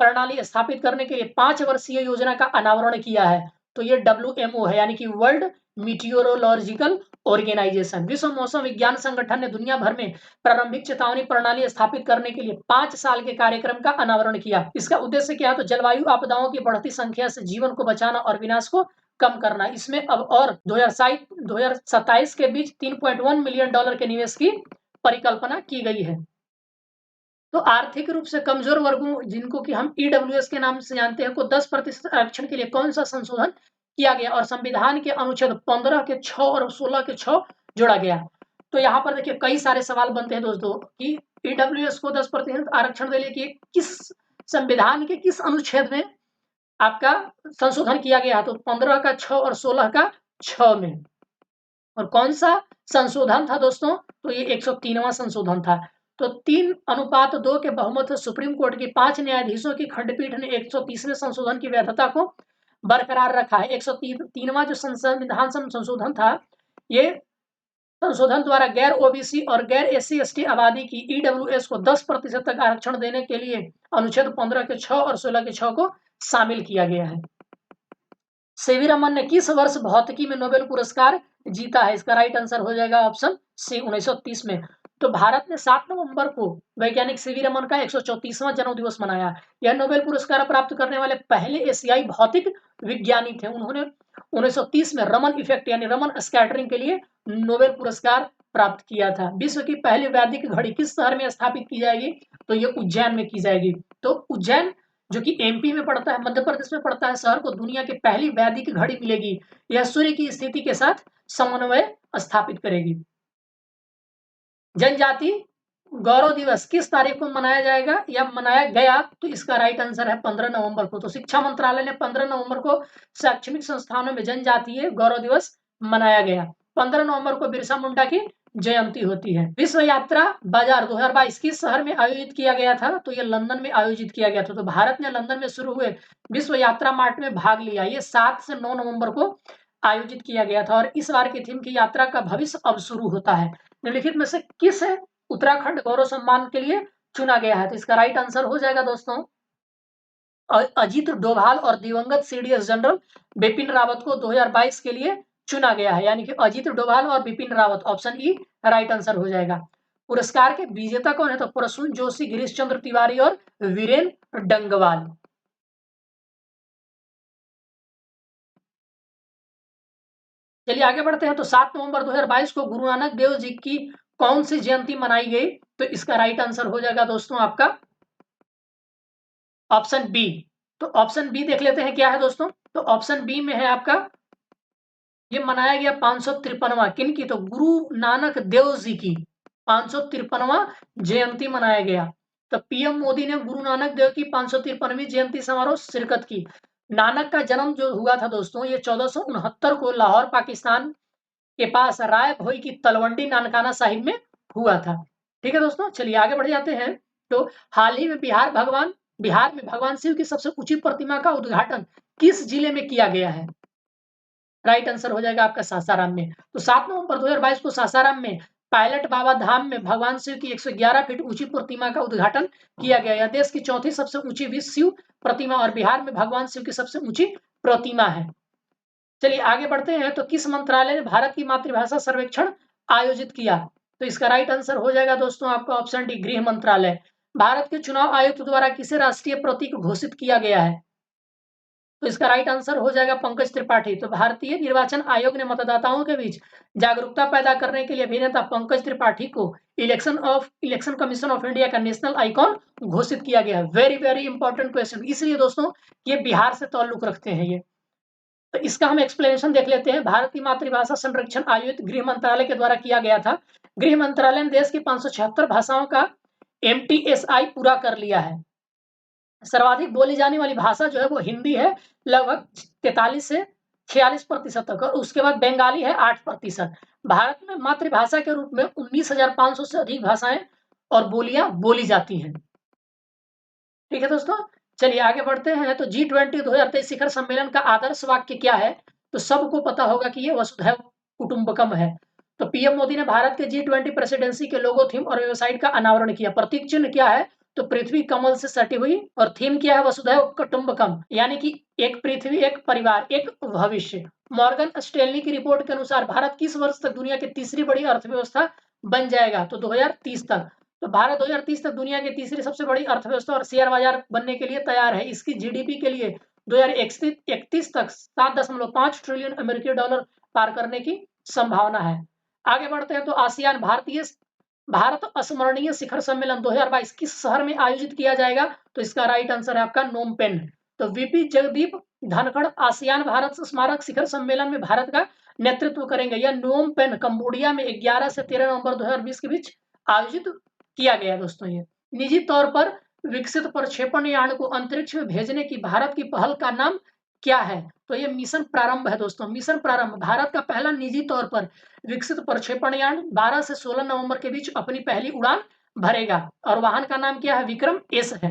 प्रणाली स्थापित करने के लिए 5 वर्षीय योजना का अनावरण किया है? तो ये WMO है यानी कि वर्ल्ड मीटियोरोलॉजिकल ऑर्गेनाइजेशन। विश्व मौसम विज्ञान संगठन ने दुनिया भर में प्रारंभिक चेतावनी प्रणाली स्थापित करने के लिए 5 साल के कार्यक्रम का अनावरण किया। इसका उद्देश्य क्या है? तो जलवायु आपदाओं की बढ़ती संख्या से जीवन को बचाना और विनाश को कम करना। इसमें अब और 2027 के बीच $3.1 मिलियन के निवेश की परिकल्पना की गई है। तो आर्थिक रूप से कमजोर वर्गों जिनको कि हम EWS के नाम से जानते हैं को 10% आरक्षण के लिए कौन सा संशोधन किया गया? और संविधान के अनुच्छेद 15 के 6 और 16 के 6 जोड़ा गया। तो यहाँ पर देखिए कई सारे सवाल बनते हैं दोस्तों कि EWS को 10% आरक्षण देने के किस संविधान के किस अनुच्छेद में आपका संशोधन किया गया? तो 15 का 6 और 16 का 6 में। और कौन सा संशोधन था दोस्तों? तो ये 103वां संशोधन था। तो 3:2 के बहुमत से सुप्रीम कोर्ट की 5 न्यायाधीशों की खंडपीठ ने 130वें संशोधन की वैधता को बरकरार रखा है। 103वां जो संविधान संशोधन था, ये संशोधन द्वारा गैर OBC और गैर SC/ST आबादी की EWS को 10% तक आरक्षण देने के लिए अनुच्छेद 15 के 6 और 16 के 6 को शामिल किया गया है। सीवी रमन ने किस वर्ष भौतिकी में नोबेल पुरस्कार जीता है? इसका राइट आंसर हो जाएगा ऑप्शन सी, 1930 में। तो भारत ने 7 नवंबर को वैज्ञानिक सीवी रमन का 134वां जन्म दिवस मनाया। यह नोबेल पुरस्कार प्राप्त करने वाले पहले एशियाई भौतिक विज्ञानी थे। उन्होंने 1930 में रमन इफेक्ट यानी रमन स्कैटरिंग के लिए नोबेल पुरस्कार प्राप्त किया था। विश्व की पहली वैदिक घड़ी किस शहर में स्थापित की जाएगी? तो ये उज्जैन में की जाएगी। तो उज्जैन जो कि एमपी में पड़ता है, मध्य प्रदेश में पड़ता है शहर को दुनिया की पहली वैदिक घड़ी मिलेगी। यह सूर्य की स्थिति के साथ समन्वय स्थापित करेगी। जनजाति गौरव दिवस किस तारीख को मनाया जाएगा या मनाया गया? तो इसका राइट आंसर है 15 नवंबर को। तो शिक्षा मंत्रालय ने 15 नवंबर को शैक्षणिक संस्थानों में जनजातीय गौरव दिवस मनाया गया। 15 नवंबर को बिरसा मुंडा की जयंती होती है। विश्व यात्रा बाजार 2022 किस शहर में आयोजित किया गया था? तो ये लंदन में आयोजित किया गया था। तो भारत ने लंदन में शुरू हुए विश्व यात्रा मार्ट में भाग लिया। ये 7 से 9 नवंबर को आयोजित किया गया था और इस बार की थीम की यात्रा का भविष्य अब शुरू होता है। निम्नलिखित में से किस उत्तराखंड गौरव सम्मान के लिए चुना गया है? तो इसका राइट आंसर हो जाएगा दोस्तों अजीत डोभाल और दिवंगत सीडीएस जनरल बिपिन रावत को 2022 के लिए चुना गया है। यानी कि अजीत डोभाल और Bipin Rawat, option E right answer हो जाएगा। पुरस्कार के विजेता कौन है? तो प्रसून जोशी, गिरीश चंद्र तिवारी और वीरेन डंगवाल। चलिए आगे बढ़ते हैं। तो 7 नवंबर 2022 को गुरु नानक देव जी की कौन सी जयंती मनाई गई? तो इसका राइट आंसर हो जाएगा दोस्तों आपका ऑप्शन बी। तो ऑप्शन बी देख लेते हैं क्या है दोस्तों। तो ऑप्शन बी में है आपका ये मनाया गया 553वां किनकी? तो गुरु नानक देव जी की 553वां जयंती मनाया गया। तो पीएम मोदी ने गुरु नानक देव की 553वीं जयंती समारोह शिरकत की। नानक का जन्म जो हुआ था दोस्तों ये 1469 को लाहौर पाकिस्तान के पास राय भोई की तलवंडी नानकाना साहिब में हुआ था। ठीक है दोस्तों, चलिए आगे बढ़ जाते हैं। तो हाल ही में बिहार में भगवान शिव की सबसे ऊंची प्रतिमा का उद्घाटन किस जिले में किया गया है? राइट आंसर हो जाएगा आपका सासाराम में। तो 7 नवंबर 2022 को सासाराम में पायलट बाबा धाम में भगवान शिव की 111 फीट ऊंची प्रतिमा का उद्घाटन किया गया। यह देश की चौथी सबसे ऊंची विश्व शिव प्रतिमा और बिहार में भगवान शिव की सबसे ऊंची प्रतिमा है। चलिए आगे बढ़ते हैं। तो किस मंत्रालय ने भारत की मातृभाषा सर्वेक्षण आयोजित किया? तो इसका राइट आंसर हो जाएगा दोस्तों आपका ऑप्शन डी, गृह मंत्रालय। भारत के चुनाव आयुक्त द्वारा किसे राष्ट्रीय प्रतीक घोषित किया गया है? तो इसका राइट आंसर हो जाएगा पंकज त्रिपाठी। तो भारतीय निर्वाचन आयोग ने मतदाताओं के बीच जागरूकता पैदा करने के लिए अभिनेता पंकज त्रिपाठी को इलेक्शन कमीशन ऑफ इंडिया का नेशनल आइकॉन घोषित किया गया। वेरी वेरी इंपॉर्टेंट क्वेश्चन, इसलिए दोस्तों ये बिहार से ताल्लुक रखते हैं ये। तो इसका हम एक्सप्लेनेशन देख लेते हैं। भारत की मातृभाषा संरक्षण आयोजित गृह मंत्रालय के द्वारा किया गया था। गृह मंत्रालय ने देश की 576 भाषाओं का एमटीएसआई पूरा कर लिया है। सर्वाधिक बोली जाने वाली भाषा जो है वो हिंदी है, लगभग 43 से 46% तक, और उसके बाद बंगाली है 8%। भारत में मातृभाषा के रूप में 19,500 से अधिक भाषाएं और बोलियां बोली जाती हैं। ठीक है दोस्तों, चलिए आगे बढ़ते हैं। तो G20 2023 शिखर सम्मेलन का आदर्श वाक्य क्या है? तो सबको पता होगा कि ये वसुधैव कुटुंबकम है। तो पीएम मोदी ने भारत के G20 प्रेसिडेंसी के लोगो, थीम और वेबसाइट का अनावरण किया। प्रतीक चिन्ह क्या है? तो पृथ्वी कमल से सटी हुई, और थीम क्या है? वसुधैव कुटुंबकम, यानी कि एक पृथ्वी, एक परिवार, एक भविष्य। मॉर्गन स्टैनली की रिपोर्ट के अनुसार भारत किस वर्ष तक दुनिया की तीसरी बड़ी अर्थव्यवस्था बन जाएगा? तो 2030 तक। तो भारत 2030 तक दुनिया की तीसरी सबसे बड़ी अर्थव्यवस्था और शेयर बाजार बनने के लिए तैयार है। इसकी जीडीपी के लिए 2031 तक 7.5 ट्रिलियन अमेरिकी डॉलर पार करने की संभावना है। आगे बढ़ते हैं। तो आसियान भारत अस्मरणीय शिखर सम्मेलन 2022 किस शहर में आयोजित किया जाएगा? तो इसका राइट आंसर है आपका नोम पेन। तो वीपी जगदीप धनखड़ आसियान भारत स्मारक शिखर सम्मेलन में भारत का नेतृत्व करेंगे। यह नोम पेन कंबोडिया में 11 से 13 नवंबर 2020 के बीच आयोजित किया गया दोस्तों। ये निजी तौर पर विकसित प्रक्षेपण यान को अंतरिक्ष में भेजने की भारत की पहल का नाम क्या है? तो ये मिशन प्रारंभ है दोस्तों। मिशन प्रारंभ भारत का पहला निजी तौर पर विकसित प्रक्षेपण यान 12 से 16 नवंबर के बीच अपनी पहली उड़ान भरेगा, और वाहन का नाम क्या है? विक्रम एस है।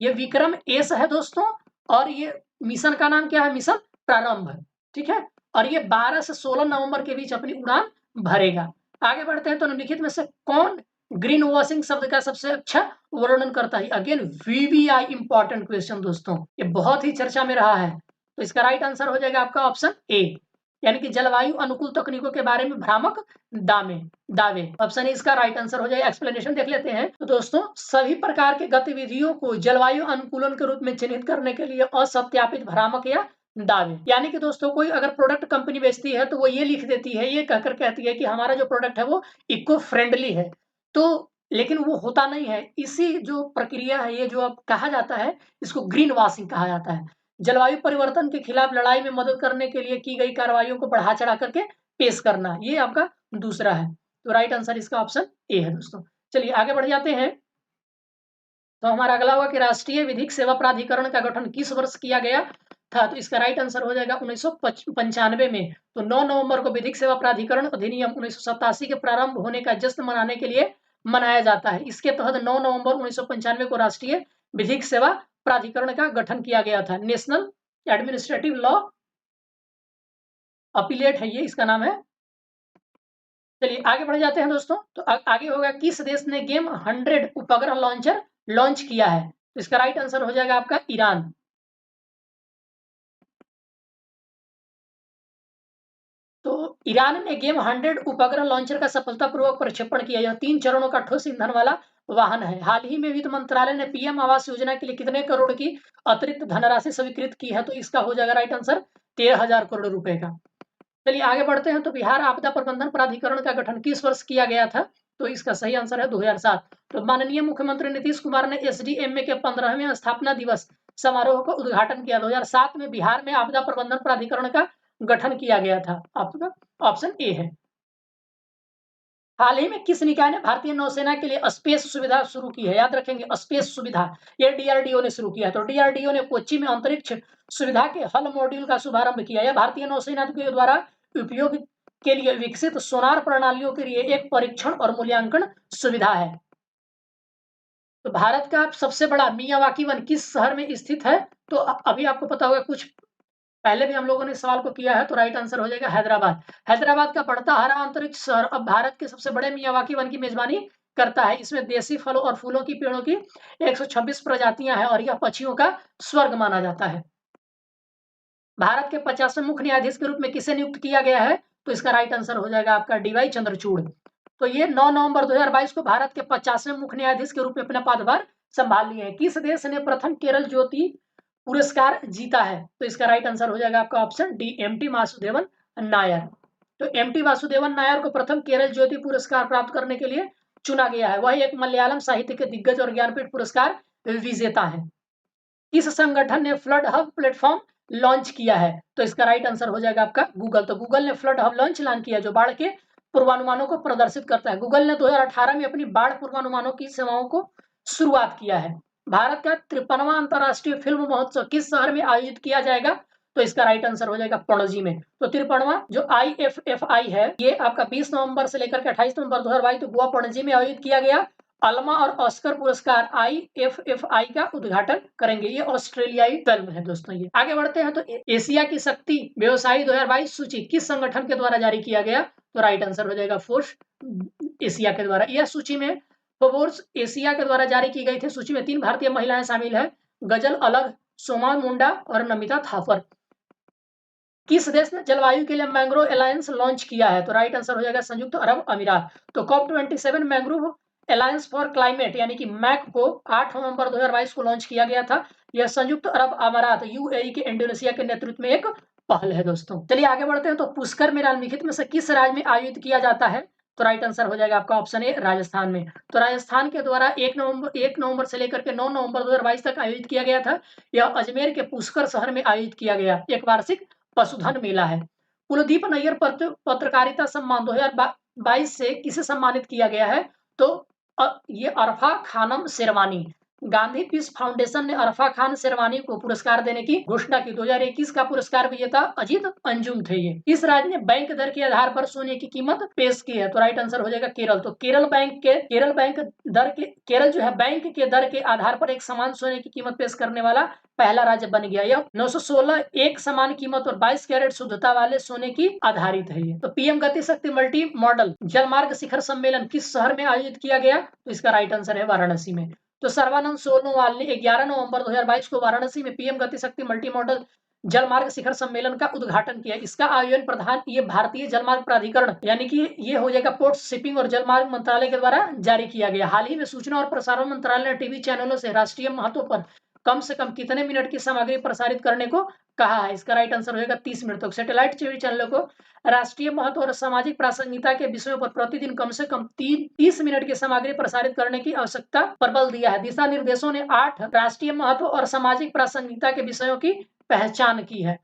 ये विक्रम एस है दोस्तों, और ये मिशन का नाम क्या है? मिशन प्रारंभ। ठीक है, और ये 12 से 16 नवंबर के बीच अपनी उड़ान भरेगा। आगे बढ़ते हैं। तो निम्नलिखित में से कौन ग्रीन वॉशिंग शब्द का सबसे अच्छा वर्णन करता है? अगेन वीवीआई इंपॉर्टेंट क्वेश्चन दोस्तों, ये बहुत ही चर्चा में रहा है। तो इसका राइट आंसर हो जाएगा आपका ऑप्शन ए, यानी कि जलवायु अनुकूल तकनीकों के बारे में भ्रामक दावे। ऑप्शन ए इसका राइट आंसर हो जाएगा। एक्सप्लेनेशन देख लेते हैं। तो दोस्तों सभी प्रकार के गतिविधियों को जलवायु अनुकूलन के रूप में चिन्हित करने के लिए असत्यापित भ्रामक या दावे, यानी कि दोस्तों कोई अगर प्रोडक्ट कंपनी बेचती है तो वो ये लिख देती है, ये कहकर कहती है कि हमारा जो प्रोडक्ट है वो इको फ्रेंडली है। तो लेकिन वो होता नहीं है। इसी जो प्रक्रिया है, ये जो अब कहा जाता है, इसको ग्रीन वॉशिंग कहा जाता है। जलवायु परिवर्तन के खिलाफ लड़ाई में मदद करने के लिए की गई कार्रवाइयों को बढ़ा-चढ़ा करके पेश करना, ये आपका दूसरा है। तो राइट आंसर इसका ऑप्शन ए है दोस्तों। चलिए आगे बढ़ जाते हैं। तो हमारा अगला होगा कि राष्ट्रीय विधिक सेवा प्राधिकरण का गठन किस वर्ष किया गया था? तो इसका राइट आंसर हो जाएगा 1995 में। तो 9 नवंबर को विधिक सेवा प्राधिकरण अधिनियम 1987 के प्रारंभ होने का जश्न मनाने के लिए मनाया जाता है। इसके तहत 9 नवंबर 1995 को राष्ट्रीय विधिक सेवा प्राधिकरण का गठन किया गया था। नेशनल एडमिनिस्ट्रेटिव लॉ अपीलेट है ये, इसका नाम है। चलिए आगे बढ़ जाते हैं दोस्तों। तो आगे होगा किस देश ने गेम 100 उपग्रह लॉन्चर लॉन्च किया है? तो इसका राइट आंसर हो जाएगा आपका ईरान। तो ईरान ने गेम 100 उपग्रह लॉन्चर का सफलतापूर्वक प्रक्षेपण किया। यह 3 चरणों का ठोस ईंधन वाला वाहन है। हाल ही में वित्त मंत्रालय ने पीएम आवास योजना के लिए कितने करोड़ की अतिरिक्त धनराशि स्वीकृत की है? तो इसका हो जाएगा राइट आंसर 13,000 करोड़ रुपए का। चलिए आगे बढ़ते हैं। तो बिहार आपदा प्रबंधन प्राधिकरण का गठन किस वर्ष किया गया था? तो इसका सही आंसर है 2007। तो माननीय मुख्यमंत्री नीतीश कुमार ने एसडीएमए के 15वें स्थापना दिवस समारोह का उद्घाटन किया। 2007 में बिहार में आपदा प्रबंधन प्राधिकरण का गठन किया गया था। आपका ऑप्शन ए है। हाल ही में किस निकाय ने भारतीय नौसेना के लिए स्पेस सुविधा शुरू की है? याद रखेंगे, स्पेस सुविधा ये डीआरडीओ ने शुरू किया। तो डीआरडीओ ने कोच्चि में अंतरिक्ष सुविधा के हल मॉड्यूल का शुभारंभ किया। यह भारतीय नौसेना के द्वारा उपयोग के लिए विकसित सोनार प्रणालियों के लिए एक परीक्षण और मूल्यांकन सुविधा है। तो भारत का सबसे बड़ा मियावाकी वन किस शहर में स्थित है? तो अभी आपको पता होगा, कुछ पहले भी हम लोगों ने सवाल को किया है। तो राइट आंसर हो जाएगा हैदराबाद। हैदराबाद का बढ़ता हरा अंतरिक्ष शहर अब भारत के सबसे बड़े मियावाकी वन की मेजबानी करता है। इसमें देसी फलों और फूलों की पेड़ों की 126 प्रजातियां हैं और यह पक्षियों का स्वर्ग माना जाता है। भारत के 50वें मुख्य न्यायाधीश के रूप में किसे नियुक्त किया गया है? तो इसका राइट आंसर हो जाएगा आपका डीवाई चंद्रचूड़। तो ये 9 नवंबर 2022 को भारत के 50वें मुख्य न्यायाधीश के रूप में अपना पदभार संभाल लिए हैं। किस देश ने प्रथम केरल ज्योति पुरस्कार जीता है? तो इसका राइट आंसर हो जाएगा आपका ऑप्शन डी, एमटी वासुदेवन नायर। तो एमटी वासुदेवन नायर को प्रथम केरल ज्योति पुरस्कार प्राप्त करने के लिए चुना गया है। वह एक मलयालम साहित्य के दिग्गज और ज्ञानपीठ पुरस्कार विजेता है। किस संगठन ने फ्लड हब प्लेटफॉर्म लॉन्च किया है? तो इसका राइट आंसर हो जाएगा आपका गूगल। तो गूगल ने फ्लड हब लॉन्च ऐलान किया, जो बाढ़ के पूर्वानुमानों को प्रदर्शित करता है। गूगल ने 2018 में अपनी बाढ़ पूर्वानुमानों की सेवाओं को शुरुआत किया है। भारत का 53वां अंतर्राष्ट्रीय फिल्म महोत्सव किस शहर में आयोजित किया जाएगा? तो इसका राइट आंसर हो जाएगा पणजी में। तो 53वां जो IFFI है, ये आपका 20 नवंबर से लेकर के 28 नवंबर 2022 गोवा पणजी में आयोजित किया गया। अल्मा और ऑस्कर पुरस्कार IFFI का उद्घाटन करेंगे। ये ऑस्ट्रेलियाई फिल्म है दोस्तों। ये आगे बढ़ते हैं। तो एशिया की शक्ति व्यवसायी 2022 सूची किस संगठन के द्वारा जारी किया गया? तो राइट आंसर हो जाएगा फोर्स एशिया के द्वारा। यह सूची में फोर्स एशिया के द्वारा जारी की गई थी। सूची में 3 भारतीय महिलाएं शामिल है, गजल अलग, सोमा मुंडा और नमिता थापर। किस देश ने जलवायु के लिए मैंग्रोव अलायंस लॉन्च किया है? तो राइट आंसर हो जाएगा संयुक्त अरब अमीरात। तो COP27 mangrove alliance for climate यानी कि मैक को 8 नवंबर 2022 को लॉन्च किया गया था। यह संयुक्त अरब अमीरात UAE के इंडोनेशिया के नेतृत्व में एक पहल है दोस्तों। चलिए आगे बढ़ते हैं। तो पुष्कर मेला निम्नलिखित में से किस राज्य में आयोजित किया जाता है? तो राइट आंसर हो जाएगा आपका ऑप्शन ए, राजस्थान में। तो राजस्थान के द्वारा 1 नवंबर से लेकर के 9 नवंबर 2022 तक आयोजित किया गया था। यह अजमेर के पुष्कर शहर में आयोजित किया गया एक वार्षिक पशुधन मेला है। कुलदीप नैयर पत्रकारिता सम्मान 2022 से किसे सम्मानित किया गया है? तो ये अरफा खानम शेरवानी। गांधी पीस फाउंडेशन ने अरफा खान शेरवानी को पुरस्कार देने की घोषणा की। 2021 का पुरस्कार विजेता अजीत अंजुम थे। ये इस राज्य ने बैंक दर के आधार पर सोने की कीमत पेश की है। तो राइट आंसर हो जाएगा केरल। तो केरल जो है बैंक के दर के आधार पर एक समान सोने की कीमत पेश करने वाला पहला राज्य बन गया। यह 916 एक समान कीमत और 22 कैरेट शुद्धता वाले सोने की आधारित है। ये तो पीएम गति शक्ति मल्टी मॉडल जलमार्ग शिखर सम्मेलन किस शहर में आयोजित किया गया? तो इसका राइट आंसर है वाराणसी में। तो सर्बानंद सोनोवाल ने 11 नवंबर 2022 को वाराणसी में पीएम गति शक्ति मल्टी मॉडल जलमार्ग शिखर सम्मेलन का उद्घाटन किया। इसका आयोजन प्रधान ये भारतीय जलमार्ग प्राधिकरण यानी कि ये हो जाएगा पोर्ट शिपिंग और जलमार्ग मंत्रालय के द्वारा जारी किया गया। हाल ही में सूचना और प्रसारण मंत्रालय ने टीवी चैनलों से राष्ट्रीय महत्व पर कम से कम कितने मिनट की सामग्री प्रसारित करने को कहा है? इसका राइट आंसर होगा 30 मिनट तक। सैटेलाइट टीवी चैनलों को राष्ट्रीय महत्व और सामाजिक प्रासंगिकता के विषयों पर प्रतिदिन कम से कम 30 मिनट की सामग्री प्रसारित करने की आवश्यकता पर बल दिया है। दिशा निर्देशों ने 8 राष्ट्रीय महत्व और सामाजिक प्रासंगिकता के विषयों की पहचान की है।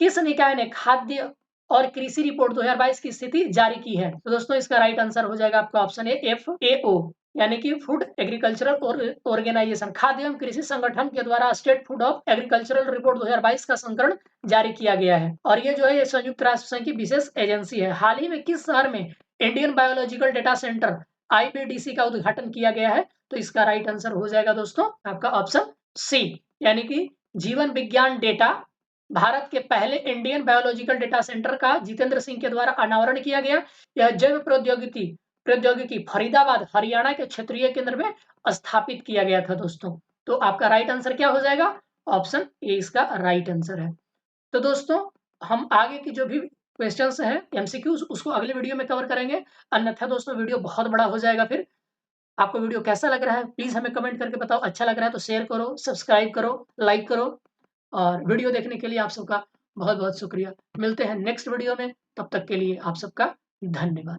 किस निकाय ने खाद्य और कृषि रिपोर्ट 2022 की स्थिति जारी की है? तो दोस्तों इसका राइट आंसर हो जाएगा आपका ऑप्शन ए FAO, यानी कि फूड एग्रीकल्चरल ऑर्गेनाइजेशन, खाद्य एवं कृषि संगठन के द्वारा state food of agricultural report 2022 का संस्करण जारी किया गया है। और ये जो है ये संयुक्त राष्ट्र संघ की विशेष एजेंसी है। हाल ही में किस शहर में Indian biological data centre IBDC का उद्घाटन किया गया है? तो इसका राइट आंसर हो जाएगा दोस्तों आपका ऑप्शन सी, यानी कि जीवन विज्ञान डेटा भारत के पहले इंडियन बायोलॉजिकल डेटा सेंटर का जितेंद्र सिंह के द्वारा अनावरण किया गया। यह जैव प्रौद्योगिकी फरीदाबाद हरियाणा के क्षेत्रीय केंद्र में स्थापित किया गया था दोस्तों। तो आपका राइट आंसर क्या हो जाएगा? ऑप्शन ए इसका राइट आंसर है। तो दोस्तों हम आगे की जो भी क्वेश्चंस हैं MCQs उसको अगले वीडियो में कवर करेंगे। अन्यथा दोस्तों वीडियो बहुत बड़ा हो जाएगा। फिर आपको वीडियो कैसा लग रहा है प्लीज हमें कमेंट करके बताओ। अच्छा लग रहा है तो शेयर करो, सब्सक्राइब करो, लाइक करो, और वीडियो देखने के लिए आप सबका बहुत बहुत शुक्रिया। मिलते हैं नेक्स्ट वीडियो में, तब तक के लिए आप सबका धन्यवाद।